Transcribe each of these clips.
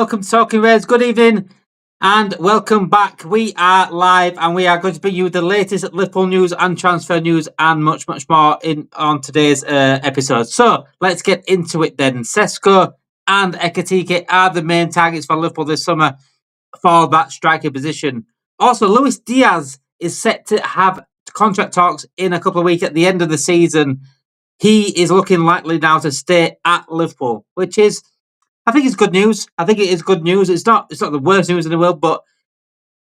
welcome to Talking Reds. Good evening and welcome back. We are live and we are going to bring you the latest Liverpool news and transfer news and much more on today's episode. So let's get into it then. Sesko and Ekitike are the main targets for Liverpool this summer for that striker position. Also, Luis Diaz is set to have contract talks in a couple of weeks at the end of the season. He is looking likely now to stay at Liverpool, which is, I think it's good news. I think it is good news. It's not the worst news in the world, but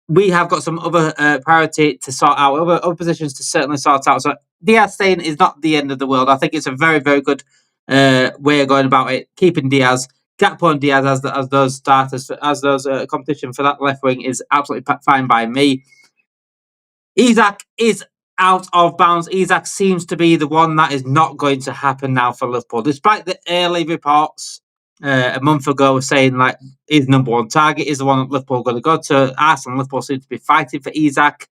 we have got some other priority to sort out, other positions to certainly sort out. So Diaz staying is not the end of the world. I think it's a very, very good way of going about it. Keeping Diaz, Gapo and Diaz as those starters, as those competition for that left wing is absolutely fine by me. Isak is out of bounds. Isak seems to be the one that is not going to happen now for Liverpool, despite the early reports a month ago saying like his number one target is the one that Liverpool are going to go to. Arsenal and Liverpool seem to be fighting for Isak.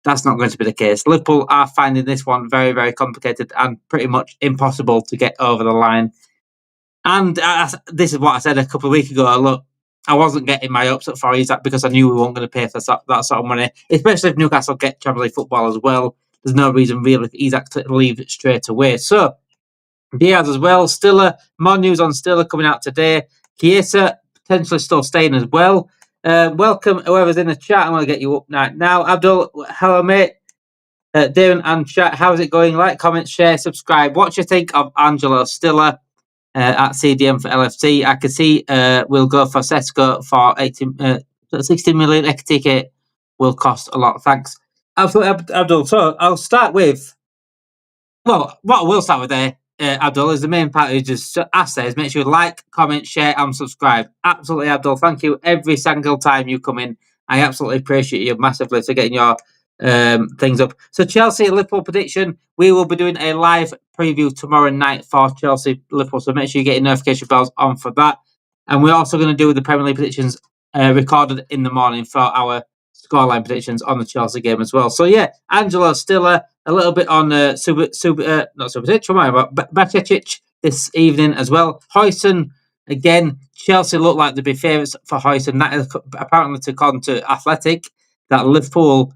That's not going to be the case. Liverpool are finding this one very, very complicated and pretty much impossible to get over the line. And this is what I said a couple of weeks ago. Look, I wasn't getting my hopes up for Isak because I knew we weren't going to pay for that sort of money, especially if Newcastle get Champions League football as well. There's no reason really for Isak to leave straight away. So Diaz as well. Stiller, more news on Stiller coming out today. Chiesa potentially still staying as well. Welcome whoever's in the chat. I'm going to get you up now. Abdul, hello mate. Darren and chat, how's it going? Like, comment, share, subscribe. What do you think of Angelo Stiller at CDM for LFC? I can see we'll go for Sesko for 16 million. Ekitike will cost a lot. Thanks. Absolutely, Abdul. So I'll start with, well, what I will start with there, Abdul, is the main part is just as says, make sure you like, comment, share, and subscribe. Absolutely, Abdul. Thank you every single time you come in. I absolutely appreciate you massively for getting your things up. So Chelsea Liverpool prediction, we will be doing a live preview tomorrow night for Chelsea Liverpool. So make sure you get your notification bells on for that. And we're also going to do the Premier League predictions recorded in the morning for our scoreline predictions on the Chelsea game as well. So yeah, Angelo Stiller, a little bit on Bacicic this evening as well. Huijsen, again, Chelsea look like they'd be favourites for Huijsen. That is apparently to come to Athletic, that Liverpool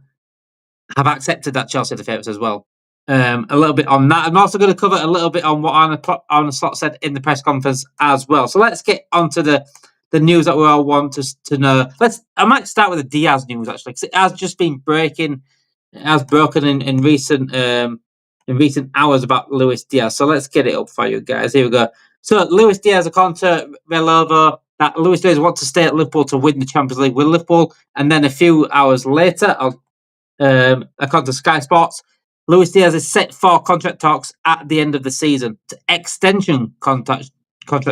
have accepted that Chelsea are the favourites as well. A little bit on that. I'm also going to cover a little bit on what Arne Slot said in the press conference as well. So let's get onto the news that we all want to know. I might start with the Diaz news actually, because it has just been breaking. It has broken in recent hours about Luis Diaz. So let's get it up for you guys. Here we go. So Luis Diaz, according to Relovo, that Luis Diaz wants to stay at Liverpool to win the Champions League with Liverpool. And then a few hours later, according to Sky Sports, Luis Diaz is set for contract talks at the end of the season. To extension contract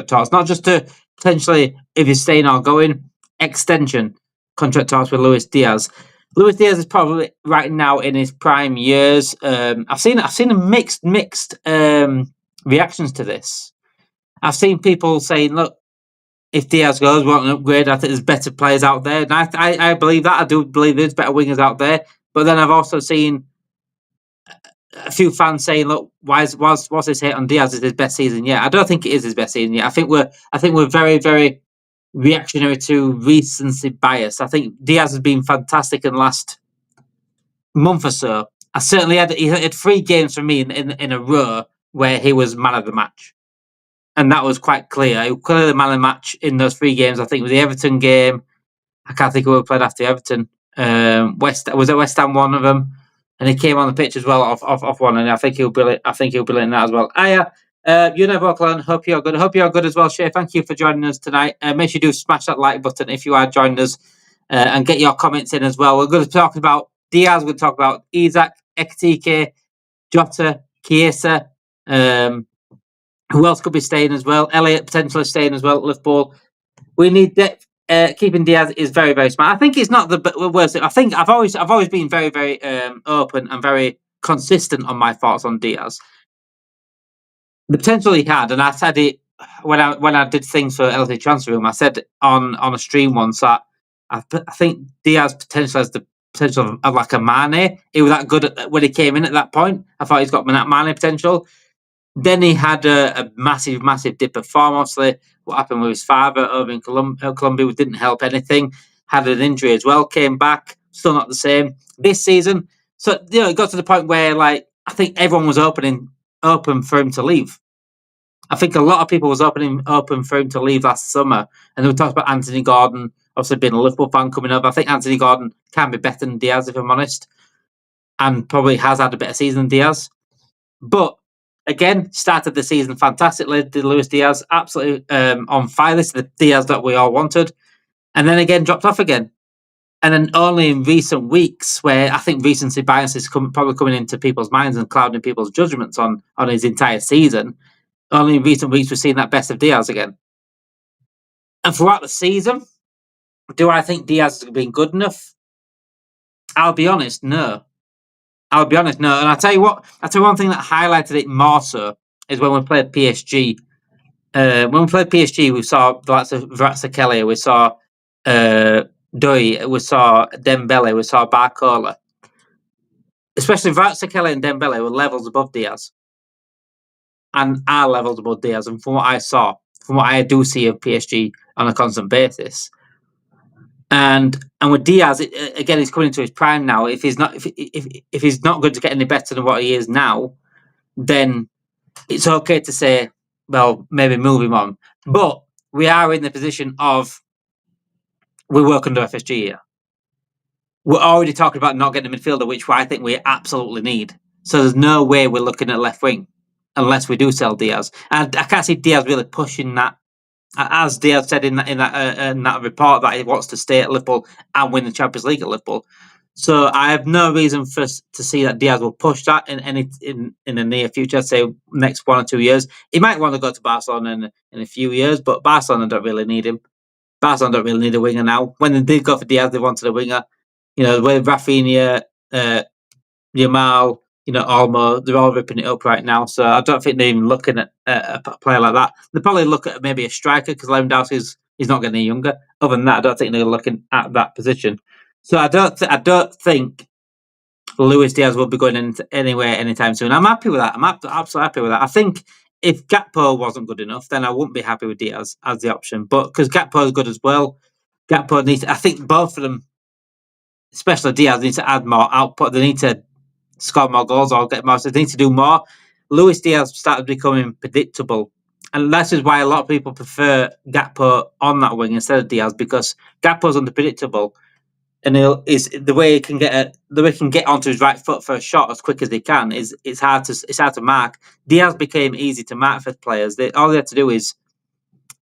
talks, not just to potentially if he's staying or going, extension contract talks with Luis Diaz. Luis Diaz is probably right now in his prime years. I've seen a mixed reactions to this. I've seen people saying, "Look, if Diaz goes, we want an upgrade. I think there's better players out there." And I believe that. I do believe there's better wingers out there. But then I've also seen a few fans saying, "Look, what's his hit on Diaz? Is his best season yet?" I don't think it is his best season yet. I think we're very, very reactionary to recency bias. I think Diaz has been fantastic in the last month or so. He had 3 games for me in a row where he was man of the match, and that was quite clear. He was clearly the man of the match in those 3 games. I think with the Everton game, I can't think who we played after Everton. West Ham one of them, and he came on the pitch as well off one, and I think he'll be in that as well. You never walk alone. Hope you're good. Hope you're good as well, Shay. Thank you for joining us tonight. Make sure you do smash that like button if you are joining us, and get your comments in as well. We're going to talk about Diaz. We're going to talk about Isak, Ekitike, Jota, Chiesa. Who else could be staying as well? Elliot potentially staying as well at Liverpool. We need depth. Keeping Diaz is very, very smart. I think it's not the worst. I think I've always been very, very open and very consistent on my thoughts on Diaz. The potential he had, and I said it when I did things for LFC Transfer Room. I said on a stream once that I think Diaz potential has the potential of like a Mane. He was that good when he came in at that point. I thought he's got Mane potential. Then he had a massive dip of form. Obviously, what happened with his father over in Colombia didn't help anything. Had an injury as well, came back, still not the same this season. So it got to the point where I think everyone was open for him to leave. I think a lot of people was open for him to leave last summer, and we talked about Anthony Gordon. Obviously, being a Liverpool fan coming up, I think Anthony Gordon can be better than Diaz, if I'm honest, and probably has had a better season than Diaz. But again, started the season fantastically. Did Luis Diaz absolutely on fire? This is the Diaz that we all wanted, and then again dropped off again. And then only in recent weeks, where I think recency bias is probably coming into people's minds and clouding people's judgments on his entire season, only in recent weeks we've seen that best of Diaz again. And throughout the season, do I think Diaz has been good enough? I'll be honest, no. And I'll tell you what, one thing that highlighted it more so is when we played PSG. When we played PSG, we saw the likes of Kvaratskhelia, we saw Doi, we saw Dembele, we saw Barcola. Especially Kvaratskhelia and Dembele were levels above Diaz. And are levels above Diaz. And from what I do see of PSG on a constant basis. And with Diaz, again, he's coming into his prime now. If he's not going to get any better than what he is now, then it's okay to say, well, maybe move him on. But we are in the position of we work under FSG here. We're already talking about not getting a midfielder, which I think we absolutely need. So there's no way we're looking at left wing unless we do sell Diaz. And I can't see Diaz really pushing that. As Diaz said in that report, that he wants to stay at Liverpool and win the Champions League at Liverpool. So I have no reason to see that Diaz will push that in the near future. I'd say next 1 or 2 years. He might want to go to Barcelona in a few years, but Barcelona don't really need him. Barcelona don't really need a winger now. When they did go for Diaz, they wanted a winger. With Rafinha, Yamal, Olmo, they're all ripping it up right now. So I don't think they're even looking at a player like that. They probably look at maybe a striker because Lewandowski's he's not getting any younger. Other than that, I don't think they're looking at that position. So I don't think Luis Diaz will be going anywhere anytime soon. I'm happy with that. I'm absolutely happy with that. I think if Gapo wasn't good enough, then I wouldn't be happy with Diaz as the option. But because Gapo is good as well, Gapo needs. I think both of them, especially Diaz, need to add more output. They need to score more goals or get more. So they need to do more. Luis Diaz started becoming predictable. And that is why a lot of people prefer Gapo on that wing instead of Diaz, because Gapo's unpredictable. And the way he can get onto his right foot for a shot as quick as he can it's hard to mark. Diaz became easy to mark for players. All they had to do is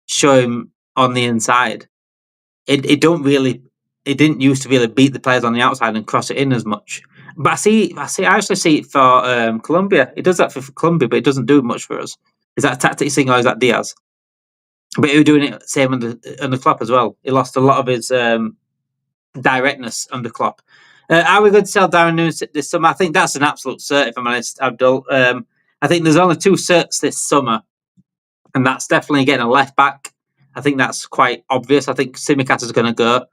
show him on the inside. It didn't used to really beat the players on the outside and cross it in as much. But I actually see it for Colombia. It does that for Colombia, but it doesn't do much for us. Is that a tactics thing or is that Diaz? But he was doing it same under Klopp as well. He lost a lot of his directness under Klopp. Are we going to sell Darwin Nunez this summer? I think that's an absolute cert, if I'm honest, Abdul. I think there's only 2 certs this summer, and that's definitely getting a left back. I think that's quite obvious. I think Tsimikas is going to go,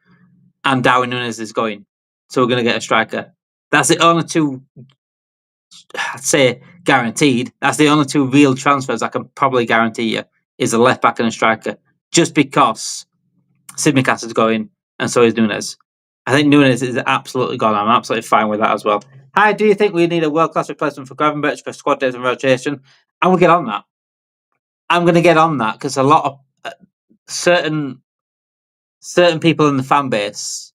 and Darwin Nunez is going. So we're going to get a striker. That's the only 2, I'd say, guaranteed. That's the only 2 real transfers I can probably guarantee you is a left back and a striker, just because Tsimikas is going, and so is Nunez. I think Nunez is absolutely gone. I'm absolutely fine with that as well. Hi, do you think we need a world-class replacement for Gravenberch for squad depth and rotation? I will get on that. I'm going to get on that because a lot of certain people in the fan base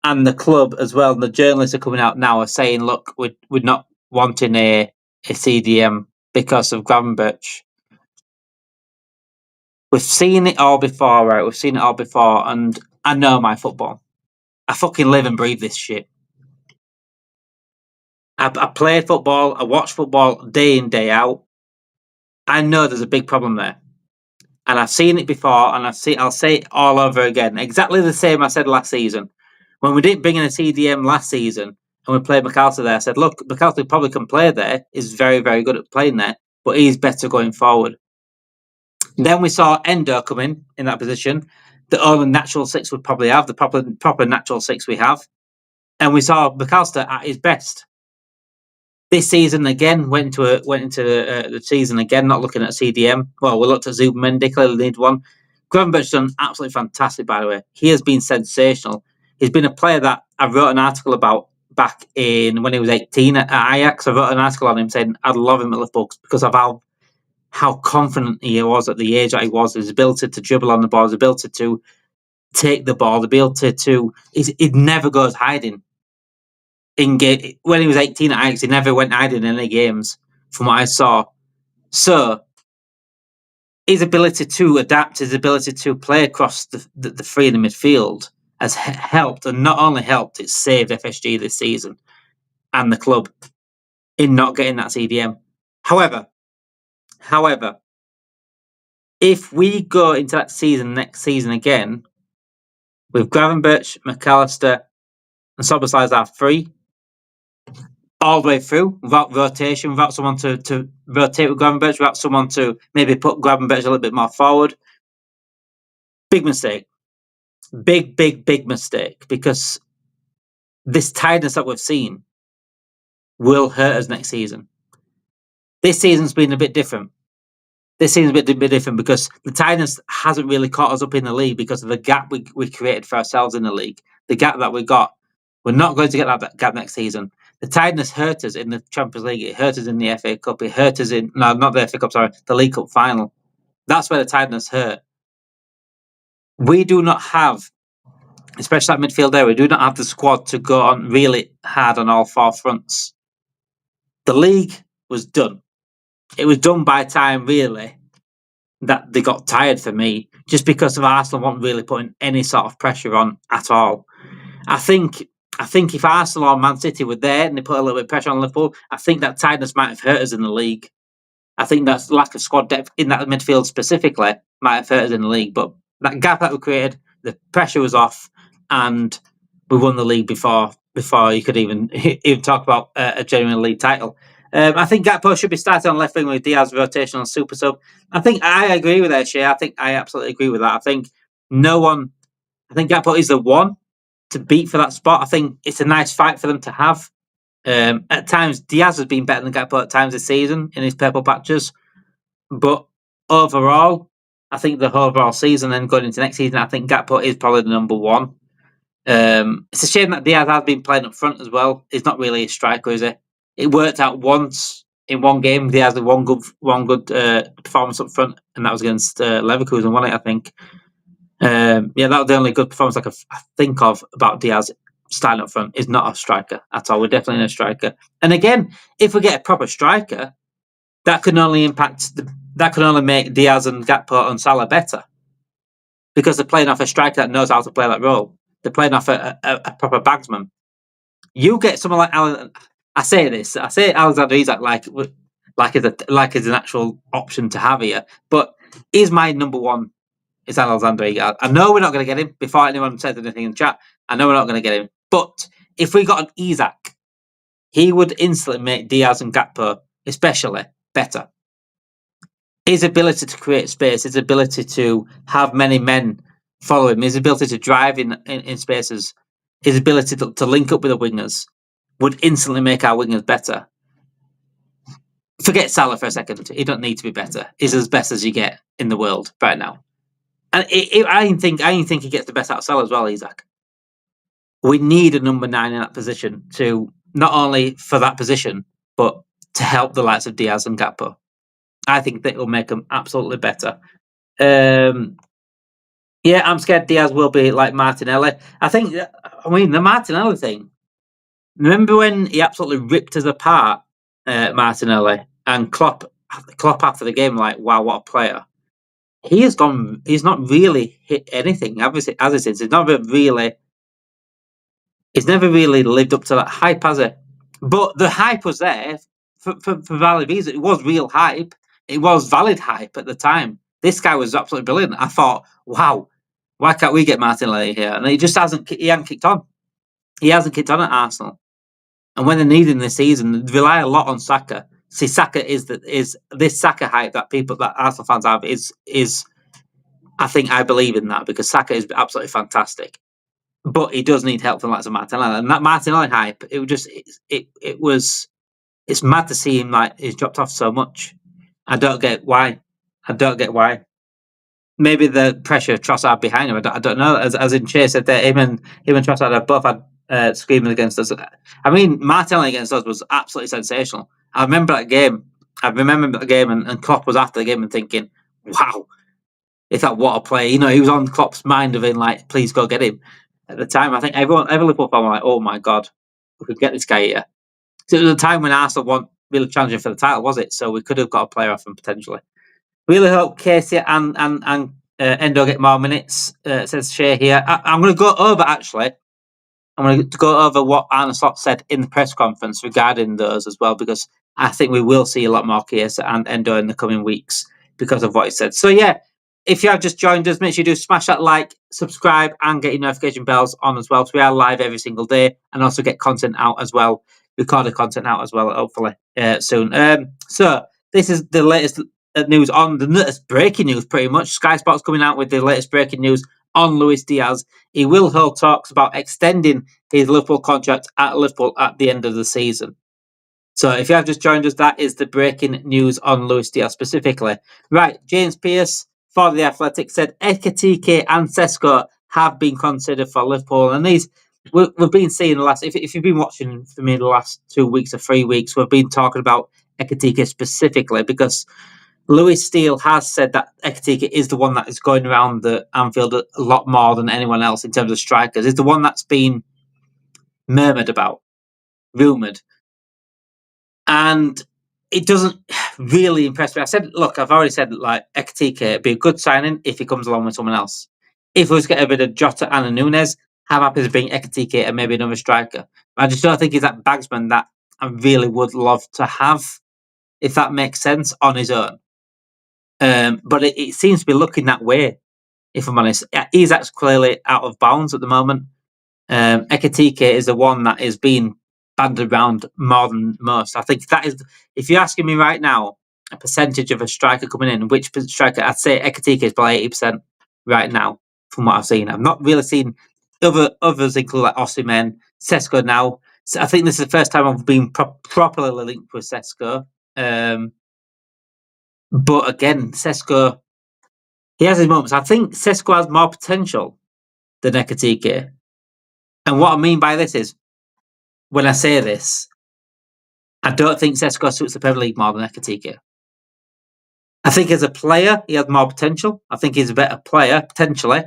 and the club as well, and the journalists are coming out now are saying, look, we're not wanting a CDM because of Gravenberch. We've seen it all before, right? We've seen it all before, and I know my football. I fucking live and breathe this shit. I play football. I watch football day in, day out. I know there's a big problem there. And I've seen it before, and I'll say it all over again. Exactly the same I said last season. When we didn't bring in a CDM last season, and we played McAllister there, I said, look, McAllister probably can play there. He's very, very good at playing there, but he's better going forward. Then we saw Endo come in that position. The only natural 6 would probably have, the proper natural 6 we have. And we saw McAllister at his best. This season again went into the season again, not looking at CDM. Well, we looked at Zubimendi, clearly need one. Gravenberch's done absolutely fantastic, by the way. He has been sensational. He's been a player that I wrote an article about back in when he was 18 at Ajax. I wrote an article on him saying I'd love him at Liverpool because of how confident he was at the age that he was, his ability to dribble on the ball, his ability to take the ball, the ability to... He never goes hiding. When he was 18 at Ajax, he never went hiding in any games, from what I saw. So, his ability to adapt, his ability to play across the three in the midfield has helped, and not only helped, it's saved FSG this season and the club in not getting that CDM. However, if we go into that season next season again with Gravenberch, McAllister, and Szoboszlai are free all the way through without rotation, without someone to rotate with Gravenberch, without someone to maybe put Gravenberch a little bit more forward, big mistake. Big mistake, because this tightness that we've seen will hurt us next season. This season's been a bit different. This season's a bit different because the tightness hasn't really caught us up in the league because of the gap we created for ourselves in the league. The gap that we got, we're not going to get that gap next season. The tightness hurt us in the Champions League. It hurt us in the FA Cup. It hurt us in... No, not the FA Cup, sorry. The League Cup final. That's where the tightness hurt. We do not have, especially at midfield area, we do not have the squad to go on really hard on all four fronts. The league was done. It was done by time, really, that they got tired for me, just because of Arsenal weren't really putting any sort of pressure on at all. I think if Arsenal or Man City were there and they put a little bit of pressure on Liverpool, I think that tightness might have hurt us in the league. I think that lack of squad depth in that midfield specifically might have hurt us in the league. But that gap that we created, the pressure was off, and we won the league before you could even talk about a genuine league title. I think Gapo should be starting on left wing with Diaz rotation on super sub. I think I agree with that, Shay. I think I absolutely agree with that. I think Gapo is the one to beat for that spot. I think it's a nice fight for them to have. At times, Diaz has been better than Gapo at times this season in his purple patches. But overall, I think the overall season and going into next season, I think Gapo is probably the number one. It's a shame that Diaz has been playing up front as well. He's not really a striker, is he? It worked out once in one game. Diaz had one good performance up front, and that was against Leverkusen, wasn't it, I think? That was the only good performance I could think of about Diaz starting up front. Is not a striker at all. We're definitely not a striker. And again, if we get a proper striker, that can only make Diaz and Gapo and Salah better, because they're playing off a striker that knows how to play that role. They're playing off a proper bagsman. You get someone like I say Alexander Isak like is an actual option to have here, but is my number one is Alexander Isak. I know we're not going to get him. Before anyone says anything in the chat, I know we're not going to get him. But if we got an Isak, he would instantly make Diaz and Gapo especially better. His ability to create space, his ability to have many men follow him, his ability to drive in spaces, his ability to link up with the wingers would instantly make our wingers better. Forget Salah for a second. He don't need to be better. He's as best as you get in the world right now. And I think he gets the best out of Salah as well, Isak. We need a number 9 in that position to not only for that position, but to help the likes of Diaz and Gapo. I think that will make them absolutely better. I'm scared Diaz will be like Martinelli. The Martinelli thing. Remember when he absolutely ripped us apart, Martinelli, and Klopp after the game, like, wow, what a player. He's not really hit anything, as it is. He's never really lived up to that hype, has he? But the hype was there for valid reason. It was real hype. It was valid hype at the time. This guy was absolutely brilliant. I thought, wow, why can't we get Martinelli here? And he just hasn't kicked on. He hasn't kicked on at Arsenal. And when they need him this season, they rely a lot on Saka. See, Saka is this Saka hype that Arsenal fans have is I think I believe in that, because Saka is absolutely fantastic. But he does need help from lots of Martinelli. And that Martinelli hype, it was it's mad to see him like he's dropped off so much. I don't get why. Maybe the pressure of Trossard behind him. I don't know. As in Shay said, that him and Trossard have both had screaming against us. I mean, Martinelli against us was absolutely sensational. I remember that game. And Klopp was after the game and thinking, "Wow, he thought what a play." You know, he was on Klopp's mind of being like, "Please go get him." At the time, I think every Liverpool fan were like, "Oh my god, we could get this guy here." So it was a time when Arsenal weren't really challenging for the title, was it? So we could have got a player off him potentially. Really hope Casey and Endo get more minutes, says Shay here. I'm going to go over, actually. I'm going to go over what Arne Slot said in the press conference regarding those as well, because I think we will see a lot more Casey and Endo in the coming weeks because of what he said. So, yeah, if you have just joined us, make sure you do smash that like, subscribe, and get your notification bells on as well. So we are live every single day and also get content out as well, recorded content out as well, hopefully, soon. So this is the latest news on the latest breaking news, pretty much. Sky Sports coming out with the latest breaking news on Luis Diaz. He will hold talks about extending his Liverpool contract at Liverpool at the end of the season. So if you have just joined us, that is the breaking news on Luis Diaz specifically. Right, James Pearce for The Athletic said Ekitike and Sesko have been considered for Liverpool. And these we've been seeing the last, if you've been watching for me the last 2 weeks or 3 weeks, we've been talking about Ekitike specifically because Lewis Steele has said that Ekitike is the one that is going around the Anfield a lot more than anyone else in terms of strikers. Is the one that's been murmured about, rumoured. And it doesn't really impress me. I've already said like Ekitike would be a good signing if he comes along with someone else. If we was to get a bit of Jota and a Nunez, I'm happy to bring Ekitike and maybe another striker. But I just don't think he's that bagsman that I really would love to have, if that makes sense, on his own. But it seems to be looking that way, if I'm honest. Isak's clearly out of bounds at the moment. Ekitike is the one that is being banded around more than most. I think that is, if you're asking me right now, a percentage of a striker coming in, which striker, I'd say Ekitike is probably 80% right now, from what I've seen. I've not really seen others include like Osimhen, Sesko now. So I think this is the first time I've been properly linked with Sesko. But again, Sesko, he has his moments. I think Sesko has more potential than Ekitike. And what I mean by this is, when I say this, I don't think Sesko suits the Premier League more than Ekitike. I think as a player, he has more potential. I think he's a better player, potentially.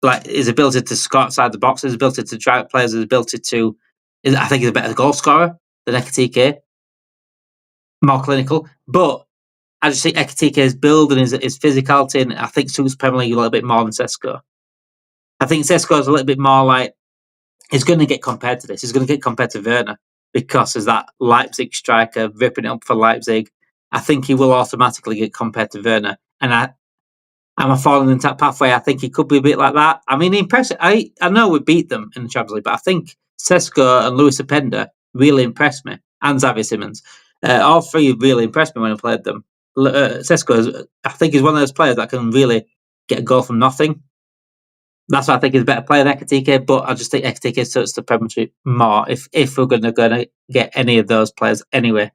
Like his ability to score outside the box, his ability to drive players, his ability to... I think he's a better goal scorer than Ekitike. More clinical. But I just think Ekitike's build and his physicality, and I think suits Premier League a little bit more than Sesko. I think Sesko is a little bit more like, he's going to get compared to this. He's going to get compared to Werner because as that Leipzig striker ripping it up for Leipzig, I think he will automatically get compared to Werner. And I'm a falling into that pathway. I think he could be a bit like that. I mean, impressive. I know we beat them in the Champions League, but I think Sesko and Luis Openda really impressed me, and Xavi Simons. All three really impressed me when I played them. Sesko, I think, is one of those players that can really get a goal from nothing. That's why I think he's a better player than Ekitike, but I just think Ekitike suits the Premiership more if we're going to get any of those players anyway.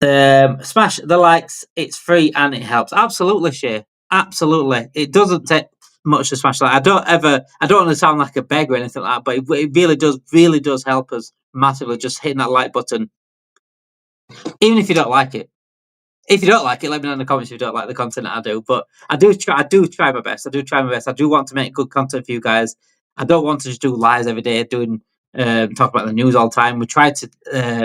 Smash the likes, it's free and it helps. Absolutely, Shay. Absolutely. It doesn't take much to smash that. I don't want to sound like a beggar or anything like that, but it really does help us massively, just hitting that like button. Even if you don't like it. If you don't like it, let me know in the comments if you don't like the content that I do. But I do try my best. I do want to make good content for you guys. I don't want to just do lives every day, talk about the news all the time. We try to,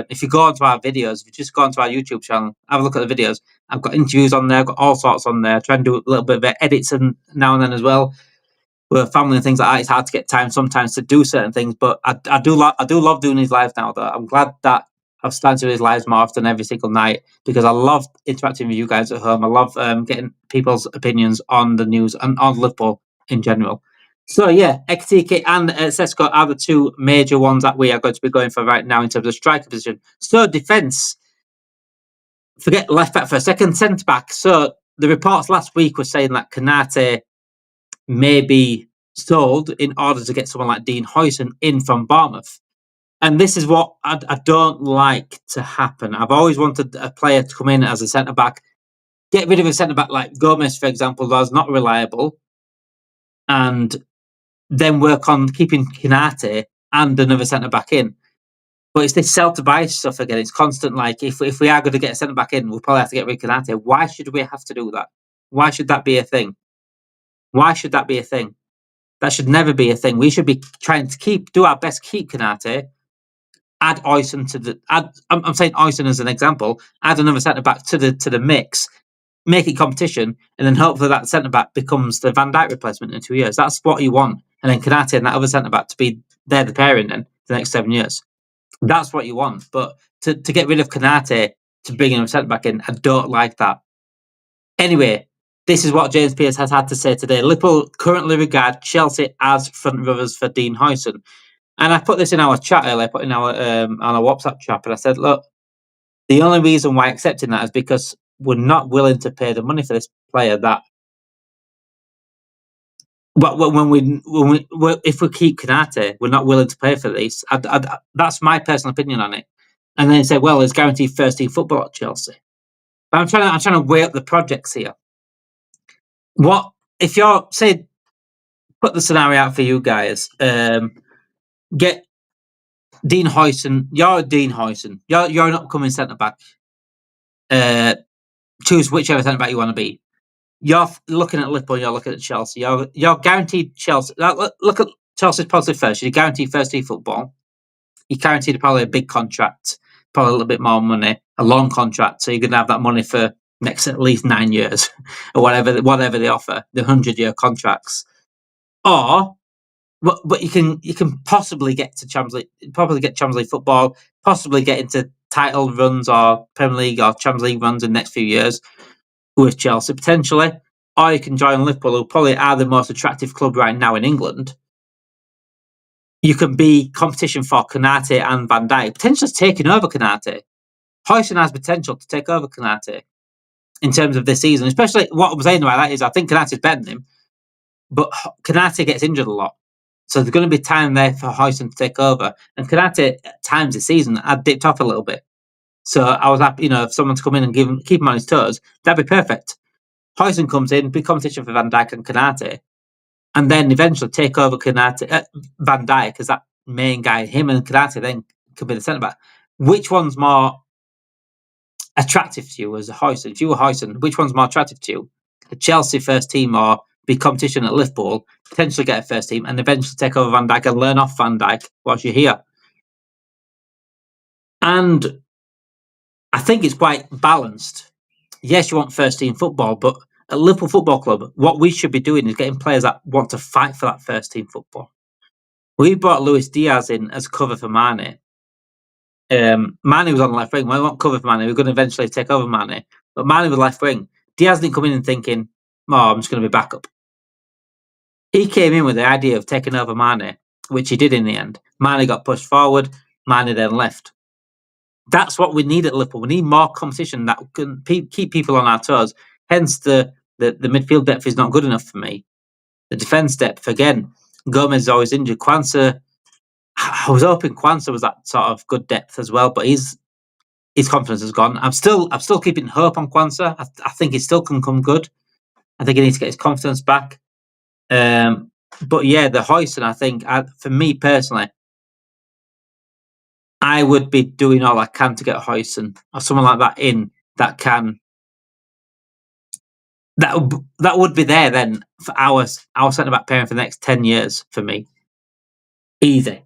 if you go onto our videos, if you just go onto our YouTube channel, have a look at the videos. I've got interviews on there, I've got all sorts on there. I try and do a little bit of edits now and then as well. With family and things like that, it's hard to get time sometimes to do certain things. But I do love doing these lives now, though. I'm glad that I've started to do these lives more often every single night because I love interacting with you guys at home. I love getting people's opinions on the news and on Liverpool in general. So, yeah, Ekitike and Sesko are the two major ones that we are going to be going for right now in terms of striker position. So, defence. Forget left back for a second. Centre back. So, the reports last week were saying that Konate may be sold in order to get someone like Dean Huijsen in from Bournemouth. And this is what I don't like to happen. I've always wanted a player to come in as a centre-back, get rid of a centre-back like Gomez, for example, that's not reliable, and then work on keeping Konate and another centre-back in. But it's this sell-to-buy stuff again. It's constant, like, if we are going to get a centre-back in, we'll probably have to get rid of Konate. Why should we have to do that? Why should that be a thing? Why should that be a thing? That should never be a thing. We should be trying to do our best, keep Konate, add Huijsen to the. I'm saying Huijsen as an example. Add another centre back to the mix, make it competition, and then hopefully that centre back becomes the Van Dijk replacement in 2 years. That's what you want, and then Konate and that other centre back to be there, the pairing then for the next 7 years. That's what you want. But to get rid of Konate to bring in a centre back in, I don't like that. Anyway, this is what James Pearce has had to say today. Liverpool currently regard Chelsea as front runners for Dean Huijsen. And I put this in our chat earlier, I put in our on our WhatsApp chat, and I said, look, the only reason why accepting that is because we're not willing to pay the money for this player. That, but if we keep Konate, we're not willing to pay for this. That's my personal opinion on it. And then he said, well, it's guaranteed first team football at Chelsea. But I'm trying to weigh up the projects here. What if you're, say, put the scenario out for you guys? Get Dean Huijsen. You're Dean Huijsen. You're an upcoming centre back. Choose whichever centre back you want to be. You're looking at Liverpool. You're looking at Chelsea. You're guaranteed Chelsea. Look at Chelsea's policy first. You're guaranteed first team football. You're guaranteed probably a big contract, probably a little bit more money, a long contract. So you're going to have that money for next at least 9 years, or whatever they offer, the 100-year contracts. Or, but you can possibly get to Champions League football, possibly get into title runs or Premier League or Champions League runs in the next few years with Chelsea potentially. Or you can join Liverpool, who probably are the most attractive club right now in England. You can be competition for Konate and Van Dijk, potentially taking over Konate. Huijsen has potential to take over Konate in terms of this season, especially what I'm saying about that is I think Konate's better than him, but Konate gets injured a lot. So there's going to be time there for Huijsen to take over. And Konate, at times this season, had dipped off a little bit. So I was happy, if someone to come in and keep him on his toes, that'd be perfect. Huijsen comes in, big competition for Van Dijk and Konate, and then eventually take over Van Dijk as that main guy. Him and Konate then could be the centre back. Which one's more attractive to you as a Huijsen? If you were Huijsen, which one's more attractive to you? The Chelsea first team or big competition at Liverpool, potentially get a first team, and eventually take over Van Dijk and learn off Van Dijk whilst you're here? And I think it's quite balanced. Yes, you want first team football, but at Liverpool Football Club, what we should be doing is getting players that want to fight for that first team football. We brought Luis Diaz in as cover for Mane. Mane was on the left wing. We won't cover for Mane. We're going to eventually take over Mane. But Mane was left wing. Diaz didn't come in and thinking, I'm just going to be backup. He came in with the idea of taking over Mane, which he did in the end. Mane got pushed forward. Mane then left. That's what we need at Liverpool. We need more competition that can keep people on our toes. Hence, the midfield depth is not good enough for me. The defence depth, again, Gomez is always injured. Quansah, I was hoping Quansah was that sort of good depth as well, but his confidence has gone. I'm still keeping hope on Quansah. I think he still can come good. I think he needs to get his confidence back. But yeah, the Huijsen, I think, for me personally, I would be doing all I can to get Huijsen or someone like that in that can. That would be there then for our centre back pairing for the next 10 years for me. Easy,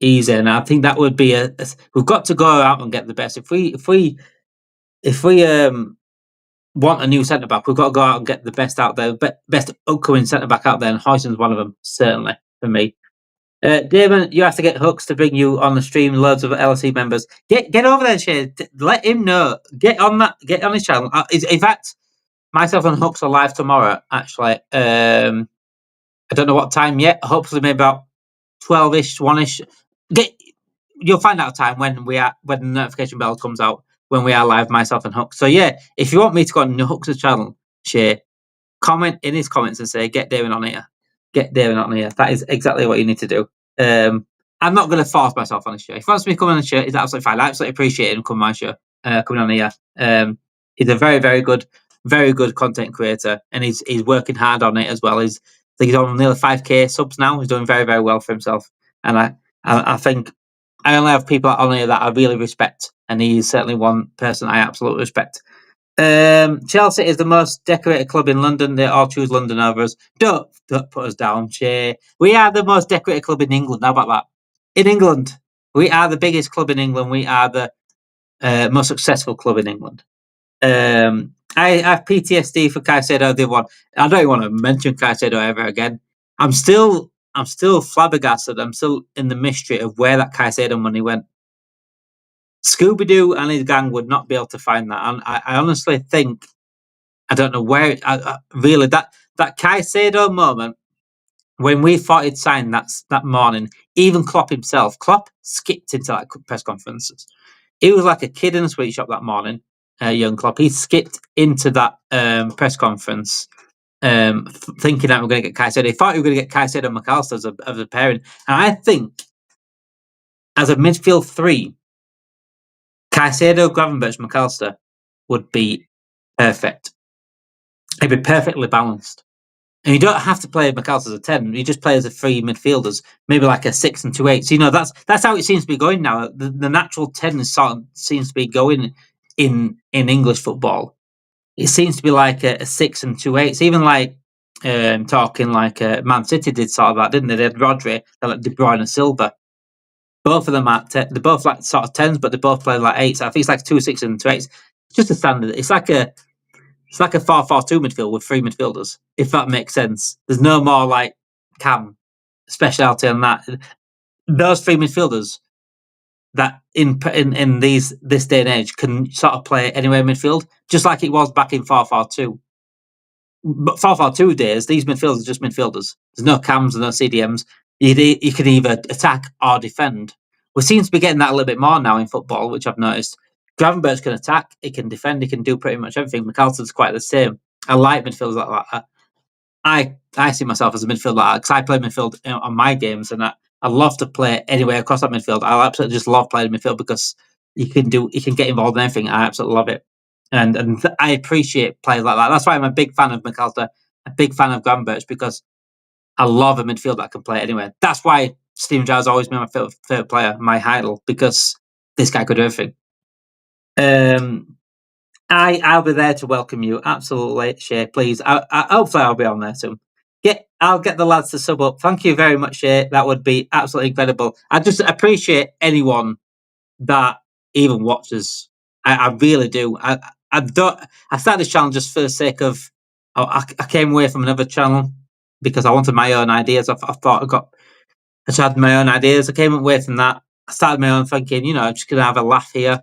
and I think that would be we've got to go out and get the best. If we want a new centre back, we've got to go out and get the best out there, best upcoming centre back out there, and Huijsen's one of them certainly for me. Damon, you have to get Hooks to bring you on the stream. Loads of LFC members. Get over there, Shay. Let him know. Get on his channel. In fact, myself and Hooks are live tomorrow. Actually, I don't know what time yet. Hopefully, maybe about 12ish, 1ish. You'll find out time when the notification bell comes out when we are live. Myself and Hooks. So yeah, if you want me to go on Hooks' channel, Shay, comment in his comments and say, "Get Damon on here." Get Darwin on here. That is exactly what you need to do. I'm not going to force myself on a show. If he wants me to come on a show, it's absolutely fine. I absolutely appreciate him coming on my show, coming on here. He's a very, very good content creator, and he's working hard on it as well. I think he's on nearly 5k subs now. He's doing very, very well for himself, and I think I only have people on here that I really respect, and he's certainly one person I absolutely respect. Chelsea is the most decorated club in London. They all choose London over us. Don't put us down, Shay. We are the most decorated club in England. How about that? In England, we are the biggest club in England. We are the most successful club in England. I have PTSD for Caicedo. The one I don't even want to mention Caicedo ever again. I'm still flabbergasted. I'm still in the mystery of where that Caicedo money went. Scooby-Doo and his gang would not be able to find that. And I honestly think, I don't know where, really, that Caicedo moment, when we thought he'd signed that morning, even Klopp himself, Klopp skipped into that press conferences. He was like a kid in a sweet shop that morning, young Klopp. He skipped into that press conference thinking that we're going to get Caicedo. He thought we were going to get Caicedo and McAllister as a pairing. And I think, as a midfield three, Caicedo, Gravenberch, McAllister would be perfect. It'd be perfectly balanced. And you don't have to play McAllister as a 10. You just play as a 3 midfielders, maybe like a 6 and 2 8s. So, that's how it seems to be going now. The natural 10 seems to be going in English football. It seems to be like a 6 and 2 8s. Even like talking like Man City did sort of that, didn't they? They had Rodri, they had De Bruyne and Silva. Both of them they're both like sort of 10s, but they both play like 8s. I think it's like 2 6 and 2 8s. It's just a standard. It's like a 4-4-2 midfield with 3 midfielders, if that makes sense. There's no more like Cam speciality on that. Those 3 midfielders that in this day and age can sort of play anywhere in midfield, just like it was back in 4-4-2. But 4-4-2 days, these midfielders are just midfielders. There's no Cams, there's no CDMs. You can either attack or defend. We seem to be getting that a little bit more now in football, which I've noticed. Gravenberch can attack, he can defend, he can do pretty much everything. McAllister's quite the same. I like midfielders like that. I see myself as a midfielder like that because I play midfield on my games, and I love to play anywhere across that midfield. I absolutely just love playing midfield because you can get involved in everything. I absolutely love it. And I appreciate players like that. That's why I'm a big fan of McAllister, a big fan of Gravenberch, because I love a midfield that can play anywhere. That's why Steven Gerrard's always been my favourite player, my idol, because this guy could do everything. I'll be there to welcome you. Absolutely, Shay. Please, hopefully I'll be on there soon. I'll get the lads to sub up. Thank you very much, Shay. That would be absolutely incredible. I just appreciate anyone that even watches. I really do. I don't. I started this channel just for the sake of. I came away from another channel because I wanted my own ideas. I thought I had my own ideas. I came away from that. I started my own thinking, I'm just going to have a laugh here.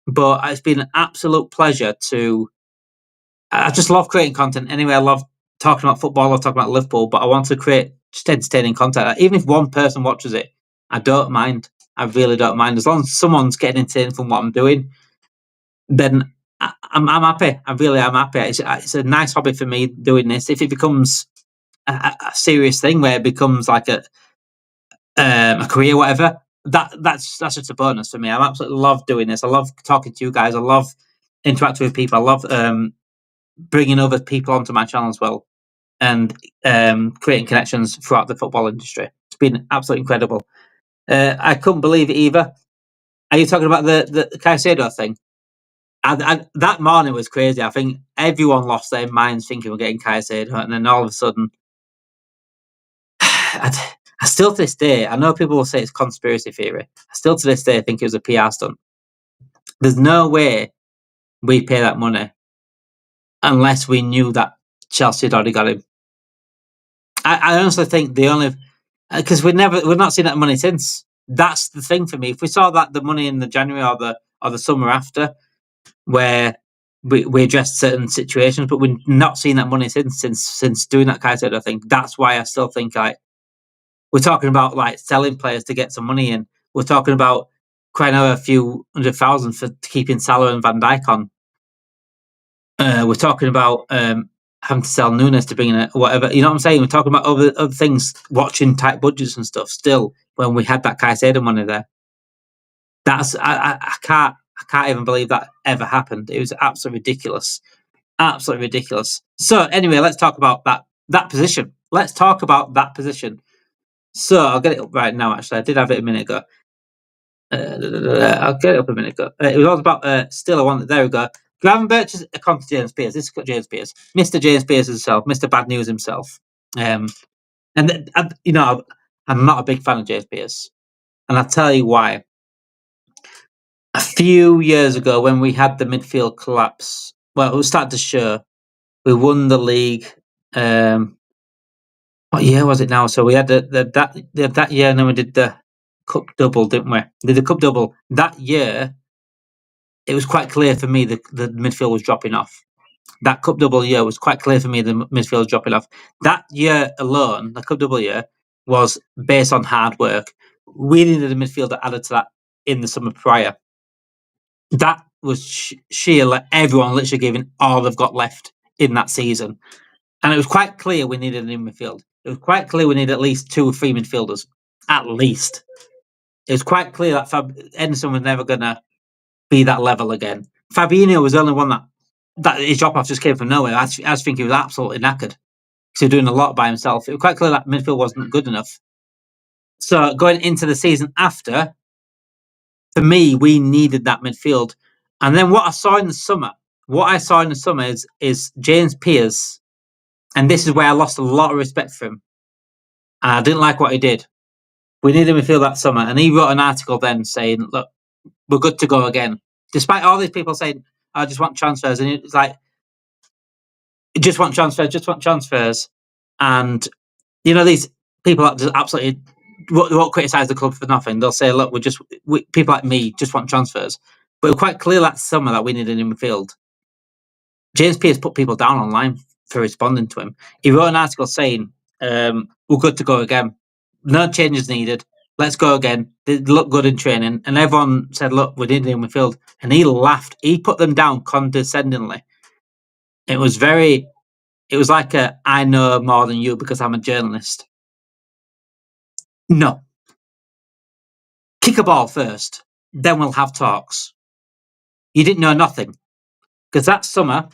But it's been an absolute pleasure to. I just love creating content. Anyway, I love talking about football. I love talking about Liverpool, but I want to create just entertaining content. Even if one person watches it, I don't mind. I really don't mind. As long as someone's getting entertained from what I'm doing, then I'm happy. I really am happy. It's a nice hobby for me doing this. If it becomes a serious thing where it becomes like a career, whatever, that's just a bonus for me. I absolutely love doing this. I love talking to you guys. I love interacting with people. I love bringing other people onto my channel as well, and creating connections throughout the football industry. It's been absolutely incredible. I couldn't believe it either. Are you talking about the Caicedo thing? That morning was crazy. I think everyone lost their minds thinking we're getting Caicedo, and then all of a sudden, I still to this day, I know people will say it's conspiracy theory. I still to this day think it was a PR stunt. There's no way we pay that money unless we knew that Chelsea had already got him. I honestly think the only, because we've not seen that money since. That's the thing for me. If we saw the money in the January or the summer after, where we addressed certain situations, but we've not seen that money since doing that Caicedo thing. That's why I still think we're talking about like selling players to get some money in. We're talking about crying out a few 100,000 for keeping Salah and Van Dijk on. We're talking about having to sell Nunez to bring in whatever. You know what I'm saying? We're talking about other things, watching tight budgets and stuff. Still, when we had that Caicedo money there. I can't even believe that ever happened. It was absolutely ridiculous. Absolutely ridiculous. So anyway, let's talk about that position. Let's talk about that position. So I'll get it up right now. Actually, I did have it a minute ago. I'll get it up a minute ago. It was all about still. I want it. There we go. Gravenberch is a contra James Pearce. This is James Pearce, Mr. James Pearce himself, Mr. Bad News himself. And you know, I'm not a big fan of James Pearce, and I'll tell you why. A few years ago, when we had the midfield collapse, well, it was starting to show. We won the league. What year was it now? So we had that year, and then we did the cup double, didn't we? Did the cup double that year? It was quite clear for me the midfield was dropping off. That cup double year was quite clear for me the midfield was dropping off. That year alone, the cup double year, was based on hard work. We needed a midfielder added to that in the summer prior. That was sheer, everyone literally giving all they've got left in that season. And it was quite clear we needed a new midfield. It was quite clear we needed at least 2 or 3 midfielders. At least. It was quite clear that Edinson was never going to be that level again. Fabinho was the only one that his drop-off just came from nowhere. I just think he was absolutely knackered. Because he was doing a lot by himself. It was quite clear that midfield wasn't good enough. So going into the season after, for me, we needed that midfield. And then what I saw in the summer is James Pearce, and this is where I lost a lot of respect for him. And I didn't like what he did. We needed a midfield that summer, and he wrote an article then saying, look, we're good to go again. Despite all these people saying, I just want transfers, and it's like, just want transfers. And, you know, these people that just absolutely won't criticise the club for nothing. They'll say, look, people like me just want transfers. But it was quite clear that summer that we needed a midfield. James Pearce put people down online for responding to him. He wrote an article saying, we're good to go again. No changes needed. Let's go again. They look good in training. And everyone said, look, we need a midfield. And he laughed. He put them down condescendingly. It was like I know more than you because I'm a journalist. No. Kick a ball first. Then we'll have talks. You didn't know nothing. Because that summer,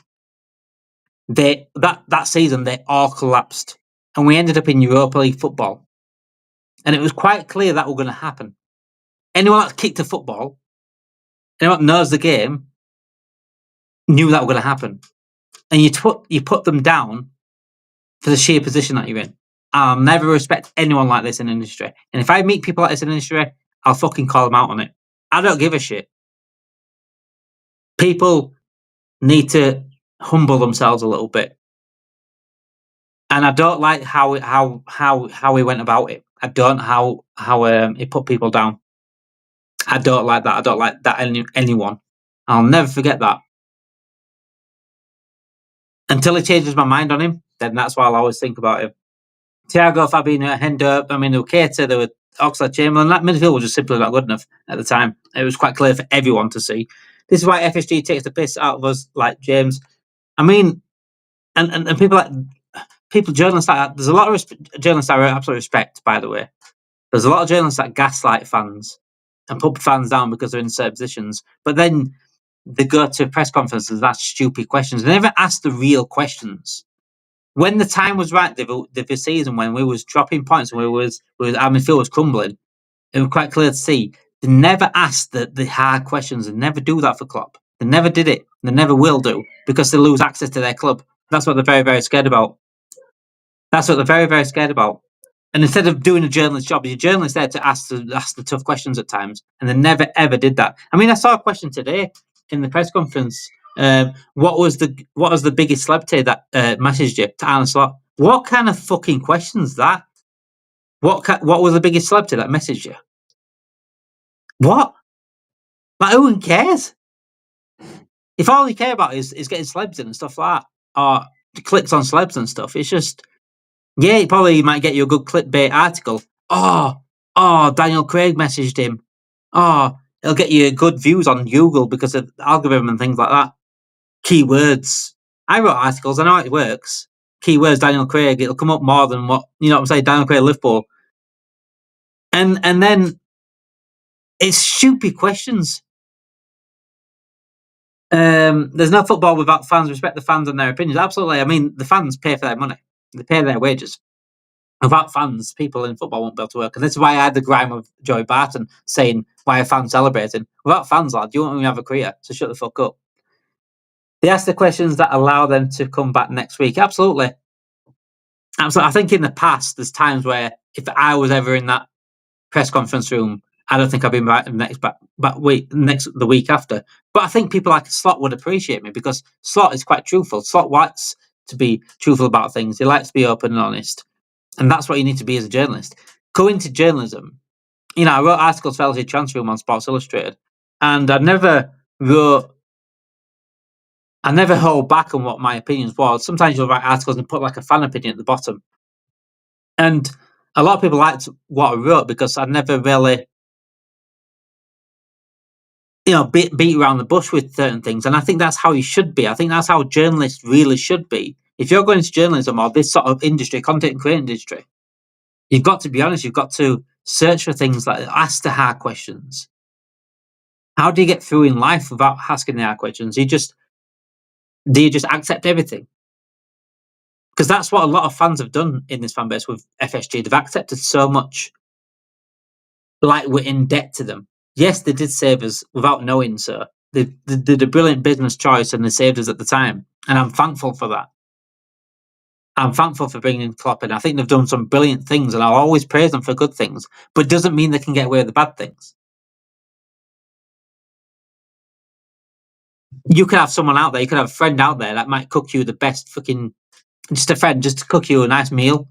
that season, they all collapsed. And we ended up in Europa League football. And it was quite clear that was going to happen. Anyone that's kicked a football, anyone that knows the game, knew that was going to happen. And you put them down for the sheer position that you're in. I'll never respect anyone like this in the industry. And if I meet people like this in the industry, I'll fucking call them out on it. I don't give a shit. People need to humble themselves a little bit. And I don't like how he went about it. I don't how he put people down. I don't like that. I don't like that anyone. I'll never forget that. Until he changes my mind on him, then that's what I'll always think about him. Thiago, Fabinho, Hendo, there were Keita, there were Oxlade-Chamberlain. That midfield was just simply not good enough at the time. It was quite clear for everyone to see. This is why FSG takes the piss out of us, like James. I mean, and journalists like that. There's a lot of journalists I absolutely respect, by the way. There's a lot of journalists that gaslight fans and put fans down because they're in certain positions. But then they go to press conferences and ask stupid questions. They never ask the real questions. When the time was right, the season when we was dropping points and our midfield was crumbling, it was quite clear to see they never asked the hard questions. They never do that for Klopp. They never did it. They never will do because they lose access to their club. That's what they're very, very scared about. And instead of doing a journalist's job, your journalist there to ask the tough questions at times, and they never ever did that. I mean, I saw a question today in the press conference. What was the biggest celebrity that messaged you to Arne Slot? What kind of fucking questions that? What was the biggest celebrity that messaged you? What? Like, who cares? If all you care about is getting celebs in and stuff like that, or clicks on celebs and stuff, it's just, yeah, it probably might get you a good clickbait article. Oh, Daniel Craig messaged him. Oh, it'll get you good views on Google because of the algorithm and things like that. Keywords. I wrote articles. I know how it works. Keywords, Daniel Craig. It'll come up more than what, you know what I'm saying, Daniel Craig, Liverpool. And then it's stupid questions. There's no football without fans. Respect the fans and their opinions. Absolutely. I mean, the fans pay for their money. They pay their wages. Without fans, people in football won't be able to work. And this is why I had the grime of Joey Barton saying, why are fans celebrating? Without fans, lad, you won't even have a career, so shut the fuck up. They ask the questions that allow them to come back next week. Absolutely. Absolutely. I think in the past, there's times where if I was ever in that press conference room, I don't think I'd be invited the week after. But I think people like Slot would appreciate me because Slot is quite truthful. Slot likes to be truthful about things. He likes to be open and honest. And that's what you need to be as a journalist. Go into journalism. You know, I wrote articles for LFC Transfer Room on Sports Illustrated, and I never hold back on what my opinions was. Sometimes you'll write articles and put like a fan opinion at the bottom. And a lot of people liked what I wrote because I never really, beat around the bush with certain things. And I think that's how you should be. I think that's how journalists really should be. If you're going into journalism or this sort of industry, content creating industry, you've got to be honest. You've got to search for things like ask the hard questions. How do you get through in life without asking the hard questions? Do you just accept everything? Because that's what a lot of fans have done in this fan base with FSG. They've accepted so much like we're in debt to them. Yes, they did save us without knowing so. They did a brilliant business choice and they saved us at the time. And I'm thankful for that. I'm thankful for bringing Klopp in. I think they've done some brilliant things and I'll always praise them for good things. But it doesn't mean they can get away with the bad things. You could have someone out there, you could have a friend out there that might cook you the best fucking, just a friend, just to cook you a nice meal.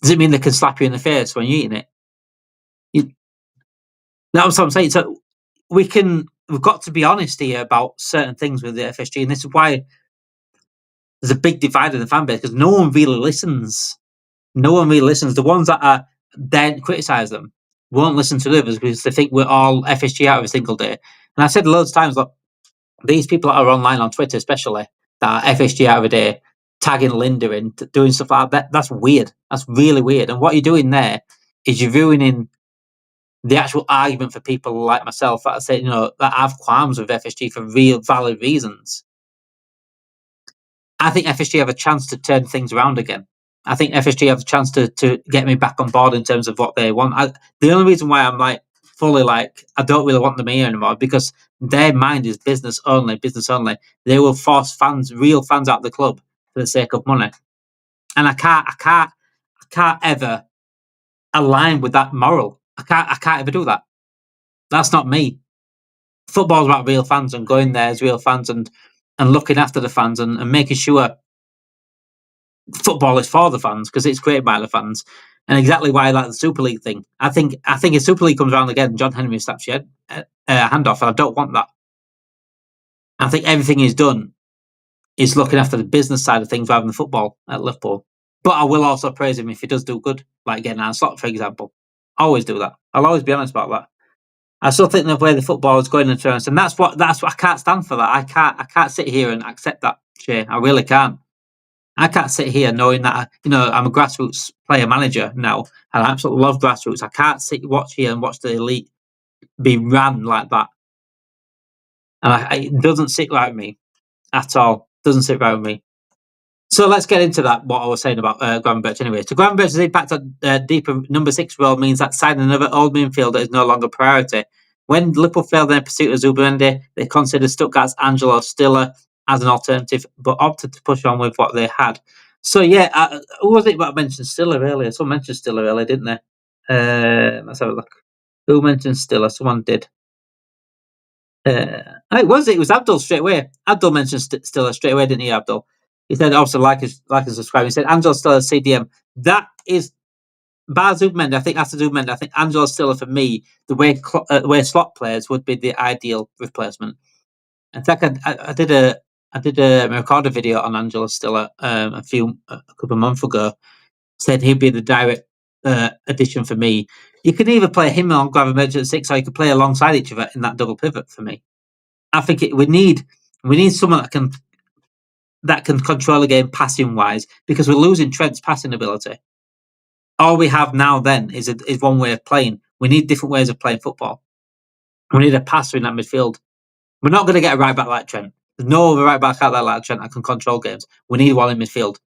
Does it mean they can slap you in the face when you're eating it? That's what I'm saying. So we've got to be honest here about certain things with the FSG, and this is why there's a big divide in the fan base because no one really listens. No one really listens. The ones that are then criticise them won't listen to others because they think we're all FSG out every single day. And I said loads of times, look, these people that are online on Twitter, especially that are FSG out of a day, tagging Linda in, doing stuff like that. That's weird. That's really weird. And what you're doing there is you're ruining the actual argument for people like myself that say, that have qualms with FSG for real valid reasons. I think FSG have a chance to turn things around again. I think FSG have a chance to get me back on board in terms of what they want. The only reason why I'm fully I don't really want them here anymore because their mind is business only. They will force real fans out of the club for the sake of money. And I can't ever align with that moral. I can't ever do that. That's not me. Football's about real fans and going there as real fans and looking after the fans and making sure football is for the fans because it's created by the fans. And exactly why I like the Super League thing. I think if Super League comes around again, John Henry slaps your hand off, and I don't want that. I think everything he's done is looking after the business side of things rather than football at Liverpool. But I will also praise him if he does do good, like getting out of slot, for example. I always do that. I'll always be honest about that. I still think the way the football is going in terms, and that's what I can't stand for that. I can't sit here and accept that, Shay. I really can't. I can't sit here knowing that I'm a grassroots player manager now, and I absolutely love grassroots. I can't watch the elite be ran like that, and it doesn't sit right with me at all. Doesn't sit right with me. So let's get into that. What I was saying about Gravenberch anyway. So Gravenberch's impact on deeper number 6 role means that signing another old midfielder is no longer a priority. When Liverpool failed their pursuit of Zubimendi, they considered Stuttgart's Angelo Stiller as an alternative, but opted to push on with what they had. So yeah, who was it that mentioned Stiller earlier? Someone mentioned Stiller earlier, didn't they? Let's have a look. Who mentioned Stiller? Someone did. It was Abdul straight away. Abdul mentioned Stiller straight away, didn't he, Abdul? He said also like and subscribe. He said Angelo Stiller CDM. That is bar Zubimendi. I think after Zubimendi, I think Angelo Stiller for me, the way slot players would be the ideal replacement. In fact, I did a recorded video on Angelo Stiller a couple of months ago. Said he'd be the direct addition for me. You could either play him on Gravenberch at 6, or you could play alongside each other in that double pivot. For me, I think we need someone that can control the game passing wise because we're losing Trent's passing ability. all we have now then is one way of playing. We need different ways of playing football. We need a passer in that midfield. We're not going to get a right back like Trent. There's no other right back out there like Trent that can control games. We need one in midfield.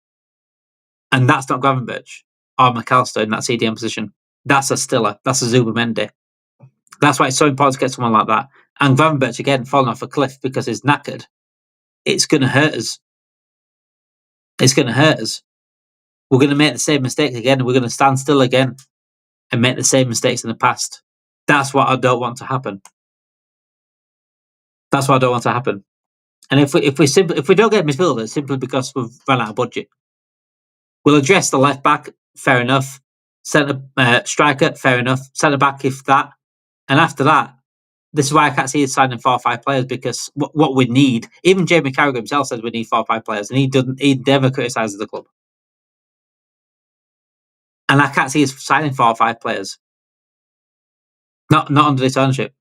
And that's not Gravenberch or McAllister in that CDM position. That's a Stiller. That's a Zubimendi. That's why it's so important to get someone like that. And Gravenberch, again, falling off a cliff because he's knackered. It's going to hurt us. It's going to hurt us. We're going to make the same mistakes again. We're going to stand still again and make the same mistakes in the past. That's what I don't want to happen. That's what I don't want to happen. And if we don't get midfielders, simply because we've run out of budget, we'll address the left back. Fair enough. Centre striker. Fair enough. Centre back, if that. And after that, this is why I can't see us signing 4 or 5 players, because what we need, even Jamie Carragher himself says we need 4 or 5 players, and he never criticises the club. And I can't see us signing 4 or 5 players. Not under this ownership.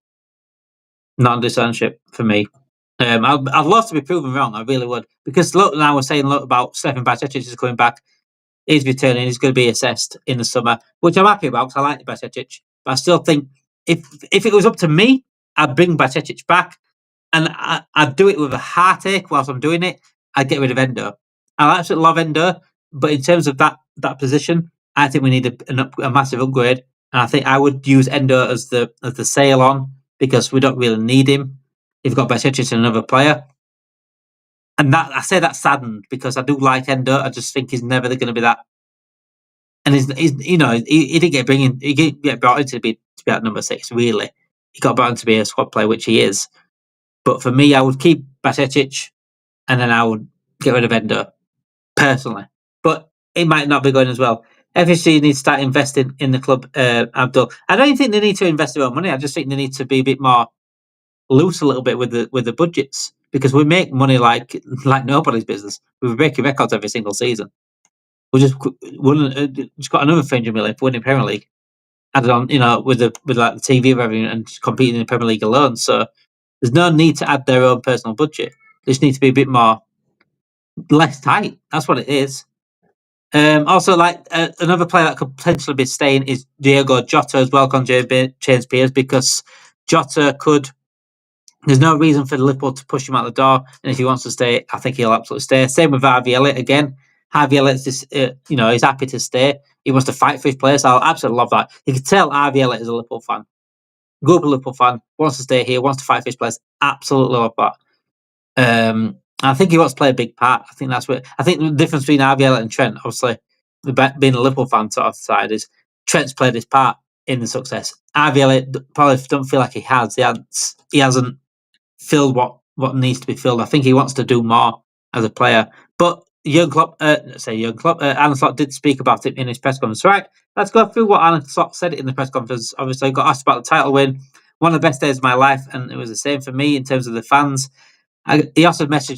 Not under this ownership for me. I'd love to be proven wrong. I really would, because look, now we're saying about Stefan Bajcetic is coming back. He's returning. He's going to be assessed in the summer, which I'm happy about because I like Bajcetic. But I still think if it was up to me, I'd bring Bajcetic back, and I'd do it with a heartache whilst I'm doing it. I'd get rid of Endo. I absolutely love Endo, but in terms of that position, I think we need a massive upgrade. And I think I would use Endo as the sail on, because we don't really need him. You've got Bajcetic and another player. And that, I say that's saddened because I do like Endo. I just think he's never going to be that. And he's he didn't get brought in to be at number 6, really. He got brought in to be a squad player, which he is. But for me, I would keep Bajcetic and then I would get rid of Endo, personally. But it might not be going as well. FSG needs to start investing in the club, Abdul. I don't think they need to invest their own money. I just think they need to be a bit more loose a little bit with the budgets, because we make money like nobody's business. We're breaking records every single season. We just got another 300 million for winning Premier League added on, with like the TV revenue and competing in the Premier League alone. So there's no need to add their own personal budget. They just need to be a bit less tight. That's what it is. Also, another player that could potentially be staying is Diego Jota as well, on James Pierce, because Jota could. There's no reason for Liverpool to push him out the door, and if he wants to stay, I think he'll absolutely stay. Same with Harvey Elliott again. Harvey Elliott's he's happy to stay. He wants to fight for his place. I'll absolutely love that. You can tell Harvey Elliott is a Liverpool fan. Global Liverpool fan, wants to stay here, wants to fight for his place. Absolutely love that. I think he wants to play a big part. I think the difference between Harvey Elliott and Trent, obviously, being a Liverpool fan sort of side, is Trent's played his part in the success. Harvey Elliott probably don't feel like he has. He hasn't filled what needs to be filled. I think he wants to do more as a player. But Arne Slot did speak about it in his press conference. Right, let's go through what Arne Slot said in the press conference. Obviously, I got asked about the title win. One of the best days of my life, and it was the same for me in terms of the fans. He also got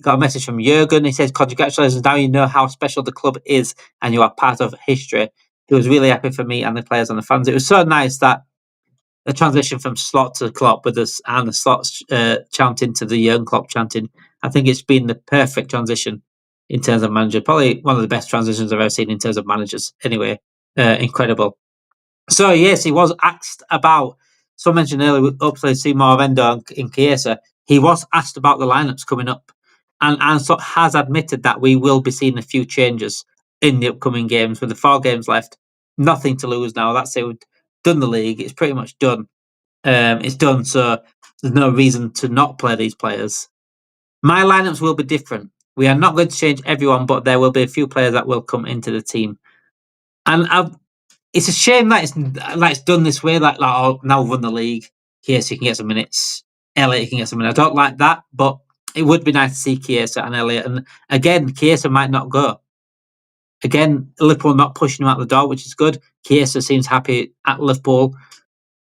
a message from Jurgen. He says, "Congratulations, now you know how special the club is and you are part of history." It was really happy for me and the players and the fans. It was so nice that the transition from Slot to Klopp with us and the Slot chanting to the Jurgen Klopp chanting. I think it's been the perfect transition in terms of manager. Probably one of the best transitions I've ever seen in terms of managers. Anyway, incredible. So, yes, he was asked about, so I mentioned earlier, we hopefully see more of Endo in Chiesa. He was asked about the lineups coming up, and Slot has admitted that we will be seeing a few changes in the upcoming games. With the 4 games left, nothing to lose now. That's it. We've done the league. It's pretty much done. It's done, so there's no reason to not play these players. My lineups will be different. We are not going to change everyone, but there will be a few players that will come into the team. And it's a shame that it's done this way. Now we've won the league. Chiesa can get some minutes. Elliot can get some minutes. I don't like that, but it would be nice to see Chiesa and Elliot. And again, Chiesa might not go. Again, Liverpool not pushing him out the door, which is good. Chiesa seems happy at Liverpool.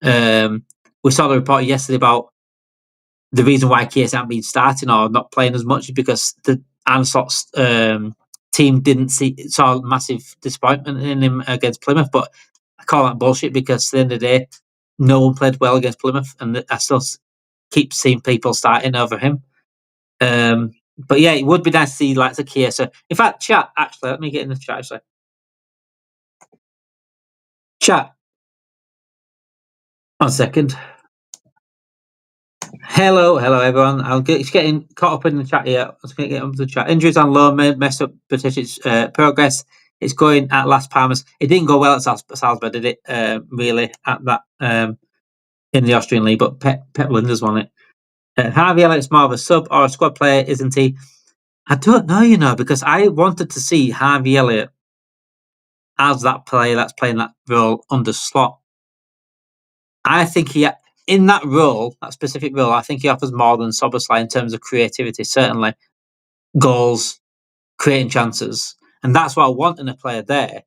We saw the report yesterday about the reason why Chiesa hasn't been starting or not playing as much is because the Arne Slot's team saw massive disappointment in him against Plymouth. But I call that bullshit, because at the end of the day, no one played well against Plymouth, and I still keep seeing people starting over him. But yeah, it would be nice to see like the Chiesa. In fact, chat, actually, let me get in the chat, actually. Chat. 1 second. Hello everyone. I'm just getting caught up in the chat here. I was going to get up to the chat. Injuries on loan messed up Potential's progress. It's going at Las Palmas. It didn't go well at Salzburg, did it? Really, at that in the Austrian league, but Pep Linders won it. Harvey Elliott's more of a sub or a squad player, isn't he? I don't know, because I wanted to see Harvey Elliott as that player that's playing that role under Slot. I think he, in that role, that specific role, I think he offers more than Szoboszlai in terms of creativity, certainly. Goals, creating chances. And that's what I want in a player there.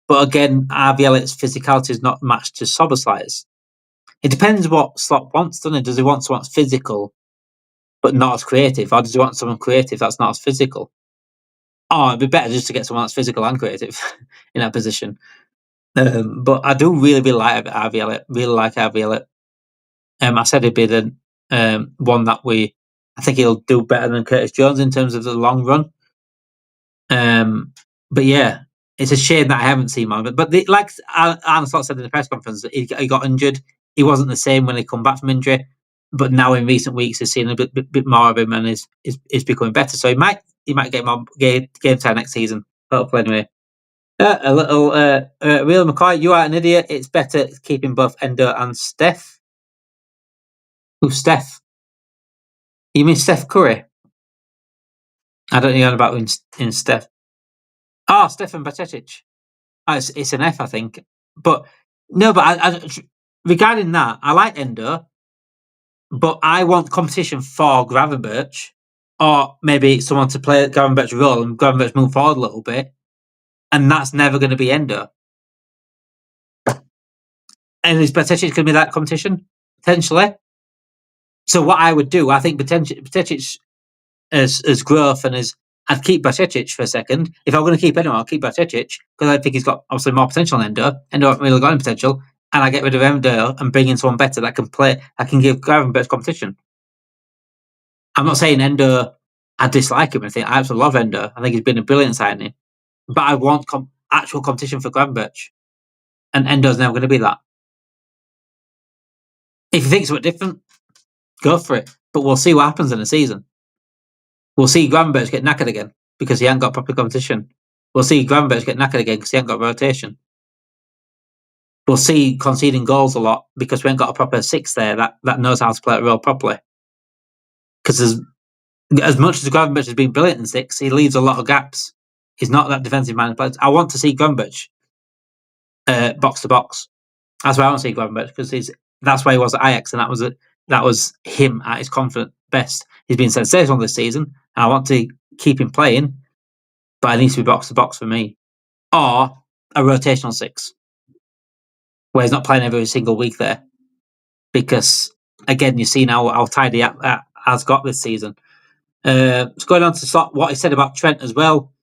But again, Harvey Elliott's physicality is not matched to Szoboszlai's. It depends what Slot wants, doesn't it? Does he want someone that's physical but not as creative? Or does he want someone creative that's not as physical? Oh, it'd be better just to get someone that's physical and creative in that position. But I do really like Harvey Elliott. Really like Harvey Elliott. I said he'd be the one that I think he'll do better than Curtis Jones in terms of the long run. But yeah, it's a shame that I haven't seen him. But like Arne Slot said in the press conference, he got injured. He wasn't the same when he come back from injury. But now in recent weeks, he's seen a bit more of him and is becoming better. So he might get more game time next season. Hopefully, anyway. A little Real McCoy, you are an idiot. It's better keeping both Endo and Steph. Who's Steph? You mean Steph Curry? I don't know about in Steph. Oh, Stefan Bajcetic. Oh, it's an F, I think. But no, but regarding that, I like Endo, but I want competition for Gravenberch, or maybe someone to play Gravenberch's role and Gravenberch move forward a little bit, and that's never going to be Endo. And is Bajcetic going to be that competition? Potentially. So what I would do, I think Bajcetic as growth and as I'd keep Bajcetic for a second. If I'm going to keep anyone, I'll keep Bajcetic because I think he's got obviously more potential than Endo. Endo hasn't really got any potential, and I get rid of Endo and bring in someone better that can play. I can give Gravenberch competition. I'm not saying Endo. I dislike him. I absolutely love Endo. I think he's been a brilliant signing, but I want actual competition for Gravenberch, and Endo's never going to be that. If you think something different, go for it. But we'll see what happens in the season. We'll see Gravenberch get knackered again because he hasn't got proper competition. We'll see Gravenberch get knackered again because he hasn't got rotation. We'll see conceding goals a lot because we haven't got a proper six there that knows how to play a role properly. Because as much as Gravenberch has been brilliant in six, he leaves a lot of gaps. He's not that defensive-minded player. I want to see Gravenberch box to box. That's why I want to see Gravenberch because that's why he was at Ajax, and that was him at his confident best. He's been sensational this season, and I want to keep him playing, but it needs to be box to box for me, or a rotational six, where he's not playing every single week there, because again, you see now how tidy has got this season. Going on to Slot, what he said about Trent as well.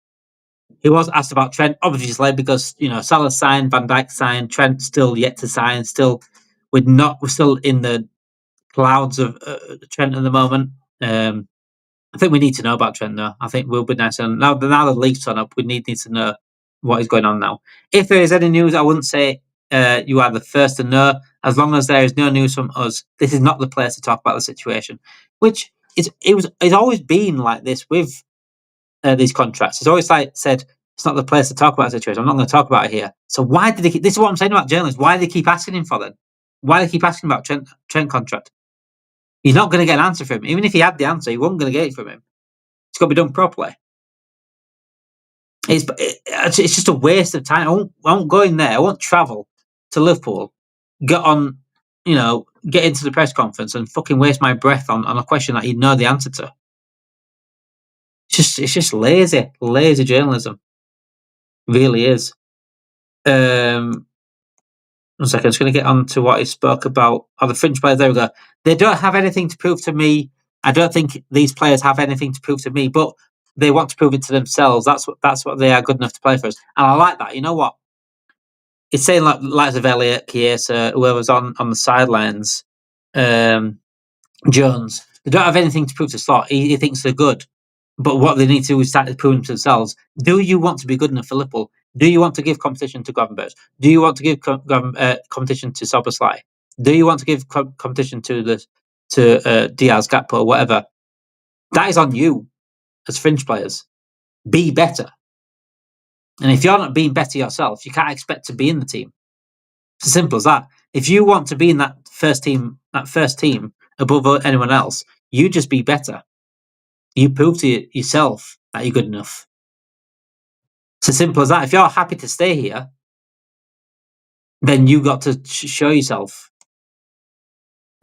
He was asked about Trent, obviously, because Salah signed, Van Dijk signed, Trent still yet to sign. We're still in the clouds of Trent at the moment. I think we need to know about Trent, though. I think we'll be nice. And now the league's turned up, we need to know what is going on now. If there is any news, I wouldn't say you are the first to know. As long as there is no news from us, this is not the place to talk about the situation. Which it's always been like this with these contracts. It's always said it's not the place to talk about the situation. I'm not going to talk about it here. So why did they keep? This is what I'm saying about journalists. Why do they keep asking him for them? Why do they keep asking about Trent contract? You're not going to get an answer from him. Even if he had the answer, you weren't going to get it from him. It's got to be done properly. It's just a waste of time. I won't go in there. I won't travel to Liverpool, get into the press conference and fucking waste my breath on a question that you know the answer to. It's just lazy journalism. It really is. 1 second, I'm just going to get on to what he spoke about. The French players, there we go. They don't have anything to prove to me. I don't think these players have anything to prove to me, but they want to prove it to themselves. That's what they are good enough to play for us. And I like that. You know what? It's saying like of Elliot, Chiesa, whoever's on the sidelines, Jones. They don't have anything to prove to Slot. He thinks they're good. But what they need to do is start proving to themselves. Do you want to be good enough for Liverpool? Do you want to give competition to Gravenberch? Do you want to give competition to Szoboszlai? Do you want to give competition to Diaz, Gapo, whatever? That is on you as fringe players. Be better. And if you're not being better yourself, you can't expect to be in the team. It's as simple as that. If you want to be in that first team above anyone else, you just be better. You prove to yourself that you're good enough. It's as simple as that. If you're happy to stay here, then you got to show yourself.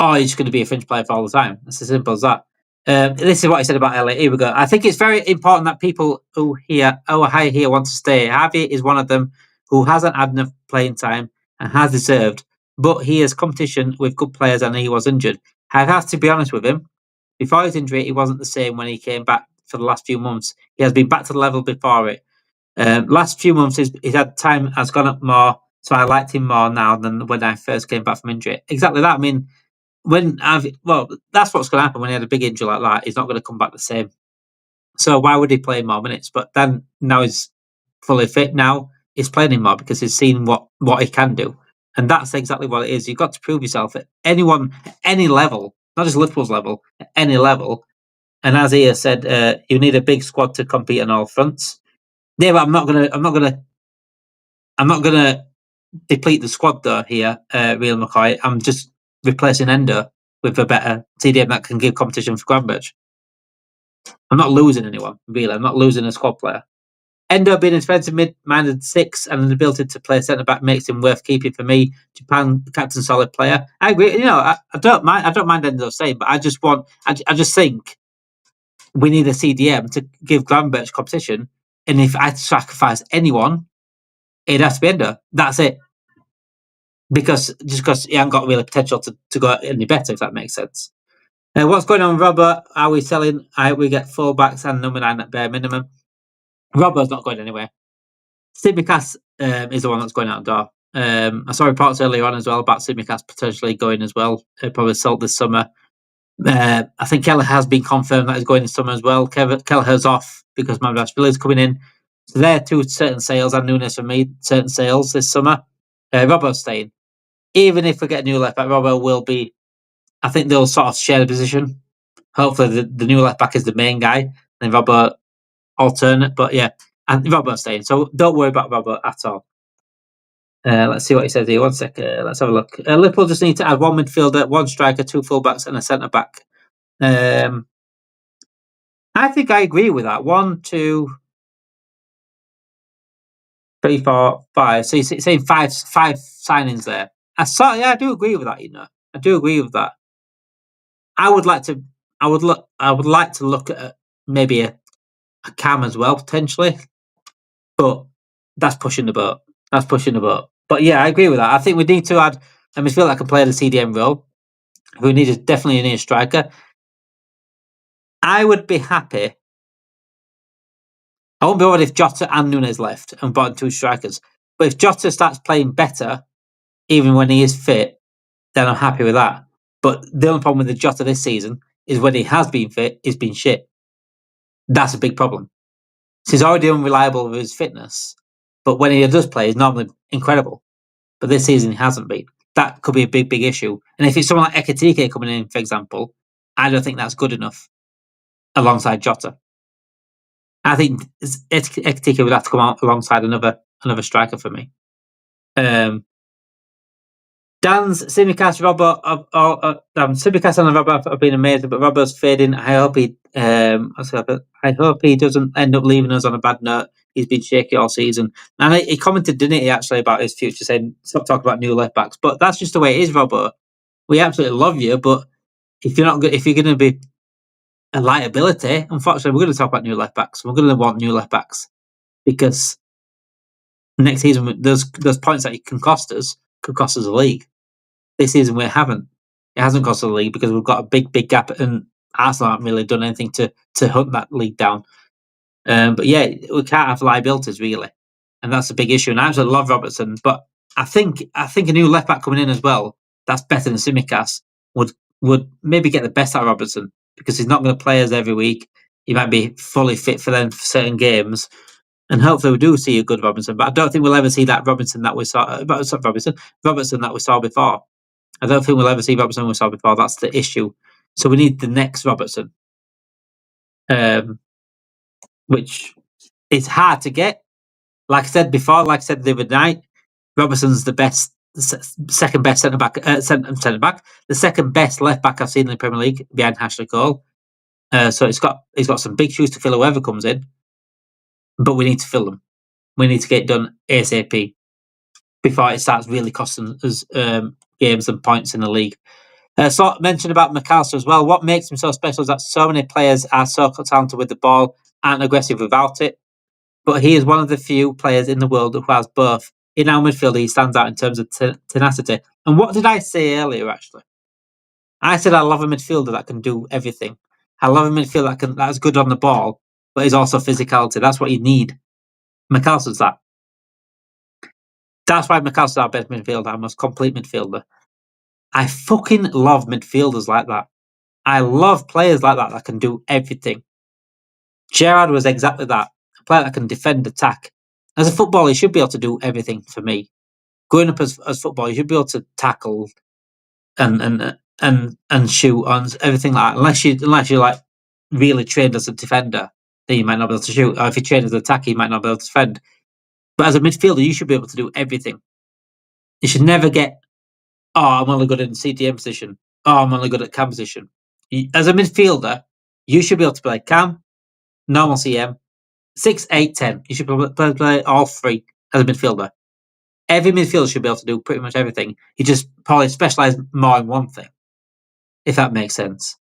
Or you're just going to be a fringe player for all the time. It's as simple as that. This is what I said about Elliot. Here we go. I think it's very important that people who are here want to stay. Harvey is one of them who hasn't had enough playing time and has deserved, but he has competition with good players and he was injured. I have to be honest with him. Before his injury, he wasn't the same when he came back for the last few months. He has been back to the level before it. Last few months, his time has gone up more, so I liked him more now than when I first came back from injury. Exactly that. I mean, that's what's going to happen when he had a big injury like that. He's not going to come back the same. So why would he play more minutes? But then now he's fully fit. Now he's playing him more because he's seen what he can do, and that's exactly what it is. You've got to prove yourself at any level, not just Liverpool's level, at any level. And as he has said, you need a big squad to compete on all fronts. Yeah, but I'm not gonna deplete the squad though here, Real McCoy. I'm just replacing Endo with a better CDM that can give competition for Gravenberch. I'm not losing anyone, really. I'm not losing a squad player. Endo being a defensive mid-minded 6 and an ability to play centre-back makes him worth keeping for me. Japan captain, solid player. I agree. You know, I don't mind Endo saying, but I just think we need a CDM to give Gravenberch competition. And if I had to sacrifice anyone, it has to be Endo. That's it. Because he hasn't got really potential to go any better, if that makes sense. What's going on with Robert? Are we selling? We get fullbacks and number 9 at bare minimum. Robert's not going anywhere. Tsimikas is the one that's going out the door. I saw reports earlier on as well about Tsimikas potentially going as well. Probably sold this summer. I think Keller has been confirmed that he's going this summer as well. Kelleher's off because Mamdashvili is coming in. So they're two certain sales, and Nunez for me, certain sales this summer. Robert's staying. Even if we get a new left back, Robert will be. I think they'll sort of share the position. Hopefully, the new left back is the main guy, and Robert alternate. But yeah, and Robert's staying. So don't worry about Robert at all. Let's see what he says here. 1 second. Let's have a look. Liverpool just need to add 1 midfielder, 1 striker, 2 fullbacks, and a centre back. I think I agree with that. 1, 2, 3, 4, 5. So you're saying five signings there. I do agree with that. You know, I do agree with that. I would like to look at maybe a Cam as well potentially, but that's pushing the boat. But yeah, I agree with that. I think we need to add a midfielder that can play the CDM role. We definitely need a striker. I would be happy. I won't be bothered if Jota and Nunez left and brought in 2 strikers. But if Jota starts playing better, even when he is fit, then I'm happy with that. But the only problem with the Jota this season is when he has been fit, he's been shit. That's a big problem. So he's already unreliable with his fitness, but when he does play, he's normally incredible. But this season, he hasn't been. That could be a big issue. And if it's someone like Ekitike coming in, for example, I don't think that's good enough alongside Jota. I think Ekitike would have to come out alongside another striker for me. Dan's Tsimikas, Robert, Tsimikas and Robert have been amazing, but Robert's fading. I hope he doesn't end up leaving us on a bad note. He's been shaky all season, and he commented, didn't he, actually, about his future, saying stop talking about new left backs. But that's just the way it is, Robert. We absolutely love you, but if you're going to be a liability, unfortunately, we're going to talk about new left backs. We're going to want new left backs because next season, those points that it can cost us could cost us a league. This season we haven't. It hasn't cost us the league because we've got a big gap, and Arsenal haven't really done anything to hunt that league down. But yeah, we can't have liabilities really, and that's a big issue. And I absolutely love Robertson, but I think a new left back coming in as well, that's better than Tsimikas, would maybe get the best out of Robertson because he's not going to play us every week. He might be fully fit for them for certain games. And hopefully we do see a good Robinson, but I don't think we'll ever see that Robinson that we saw. Robertson that we saw before. I don't think we'll ever see Robertson we saw before. That's the issue. So we need the next Robertson, which is hard to get. Like I said before, like I said the other night, Robertson's the best, second best centre back, the second best left back I've seen in the Premier League behind Ashley Cole. So he's got some big shoes to fill whoever comes in, but we need to fill them. We need to get it done ASAP before it starts really costing us games and points in the league. So mentioned about McAllister as well. What makes him so special is that so many players are so talented with the ball and aggressive without it. But he is one of the few players in the world who has both. In our midfield, he stands out in terms of tenacity. And what did I say earlier, actually? I said I love a midfielder that can do everything. I love a midfielder that's good on the ball, but is also physicality. That's what you need. McAllister's that. That's why McAllister's our best midfielder, our most complete midfielder. I fucking love midfielders like that. I love players like that can do everything. Gerrard was exactly that. A player that can defend, attack. As a footballer, you should be able to do everything for me. Growing up as footballer, you should be able to tackle and shoot on everything like that. Unless you're like really trained as a defender, then you might not be able to shoot. Or if you're trained as an attacker, you might not be able to defend. But as a midfielder, you should be able to do everything. You should never get, I'm only good in CDM position. I'm only good at cam position. As a midfielder, you should be able to play cam, normal CM, 6, 8, 10. You should play all three as a midfielder. Every midfielder should be able to do pretty much everything. You just probably specialise more in one thing, if that makes sense.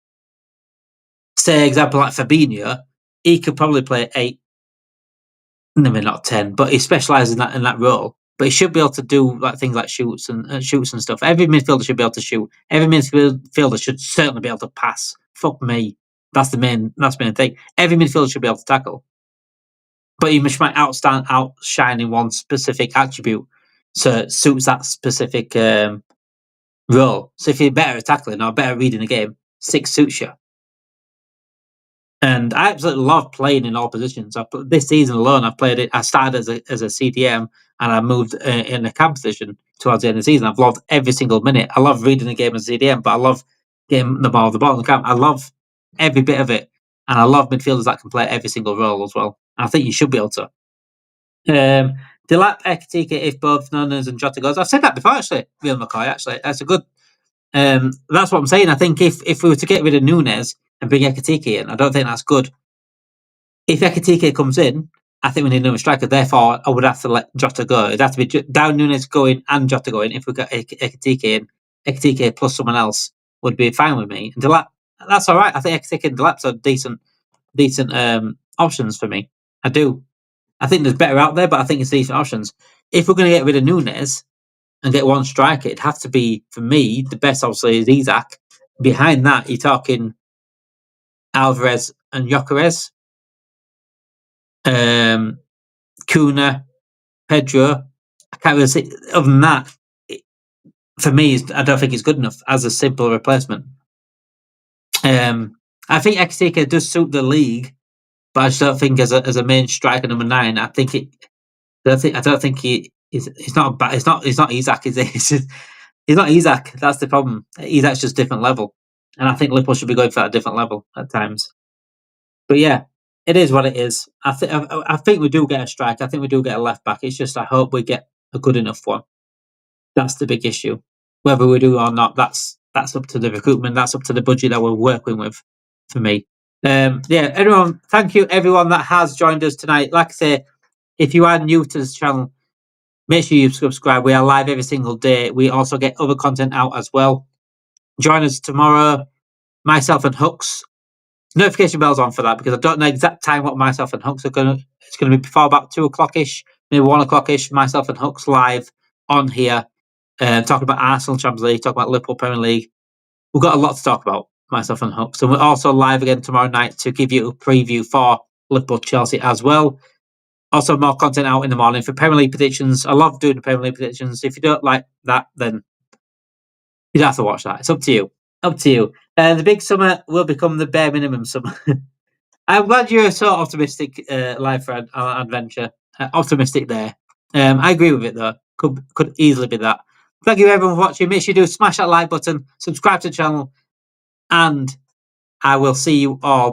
Say, example like Fabinho, he could probably play 8, maybe not 10, but he specialises in that role. But he should be able to do like things like shoots and stuff. Every midfielder should be able to shoot. Every midfielder should certainly be able to pass. Fuck me, that's the main thing. Every midfielder should be able to tackle. But you might outshine in one specific attribute, so it suits that specific role. So if you're better at tackling or better at reading the game, 6 suits you. And I absolutely love playing in all positions. This season alone, I've played it. I started as a CDM and I moved in a cam position towards the end of the season. I've loved every single minute. I love reading the game as a CDM, but I love getting the ball in the cam. I love every bit of it. And I love midfielders that can play every single role as well. And I think you should be able to. Delap Ekitike if both Nunez and Jota goes. I've said that before, actually, Real McCoy, actually. That's a good... that's what I'm saying. I think if we were to get rid of Nunez and bring Ekitike in, I don't think that's good. If Ekitike comes in, I think we need another striker. Therefore, I would have to let Jota go. It'd have to be Darwin Nunez going and Jota going. If we got Ekitike in, Ekitike plus someone else would be fine with me. And Delap, that's all right. I think Ekitike and Delap are decent options for me. I do. I think there's better out there, but I think it's decent options. If we're going to get rid of Nunez and get one striker, it'd have to be, for me, the best obviously is Isak. Behind that, you're talking Alvarez and Gyökeres, Kuna, Pedro. I can't really see. Other than that, for me, I don't think it's good enough as a simple replacement. I think Ekitike does suit the league, but I just don't think as a main striker number 9. I don't think he's not bad. He's not Isak. Is he? He's not Isak. That's the problem. Isak's just different level, and I think Liverpool should be going for that different level at times. But yeah, it is what it is. I think we do get a strike. I think we do get a left back. It's just I hope we get a good enough one. That's the big issue. Whether we do or not, that's up to the recruitment. That's up to the budget that we're working with. For me, everyone. Thank you, everyone that has joined us tonight. Like I say, if you are new to this channel, make sure you subscribe. We are live every single day. We also get other content out as well. Join us tomorrow. Myself and Hooks. Notification bells on for that because I don't know exact time what myself and Hooks are going to... It's going to be before about 2 o'clock-ish, maybe 1 o'clock-ish. Myself and Hooks live on here. Talking about Arsenal Champions League, talking about Liverpool Premier League. We've got a lot to talk about, myself and Hooks. And we're also live again tomorrow night to give you a preview for Liverpool Chelsea as well. Also, more content out in the morning for Premier League predictions. I love doing the Premier League predictions. If you don't like that, then you don't have to watch that. It's up to you. The big summer will become the bare minimum summer. I'm glad you're so optimistic, Life for Adventure. Optimistic there. I agree with it though. Could easily be that. Thank you everyone for watching. Make sure you do smash that like button, subscribe to the channel, and I will see you all.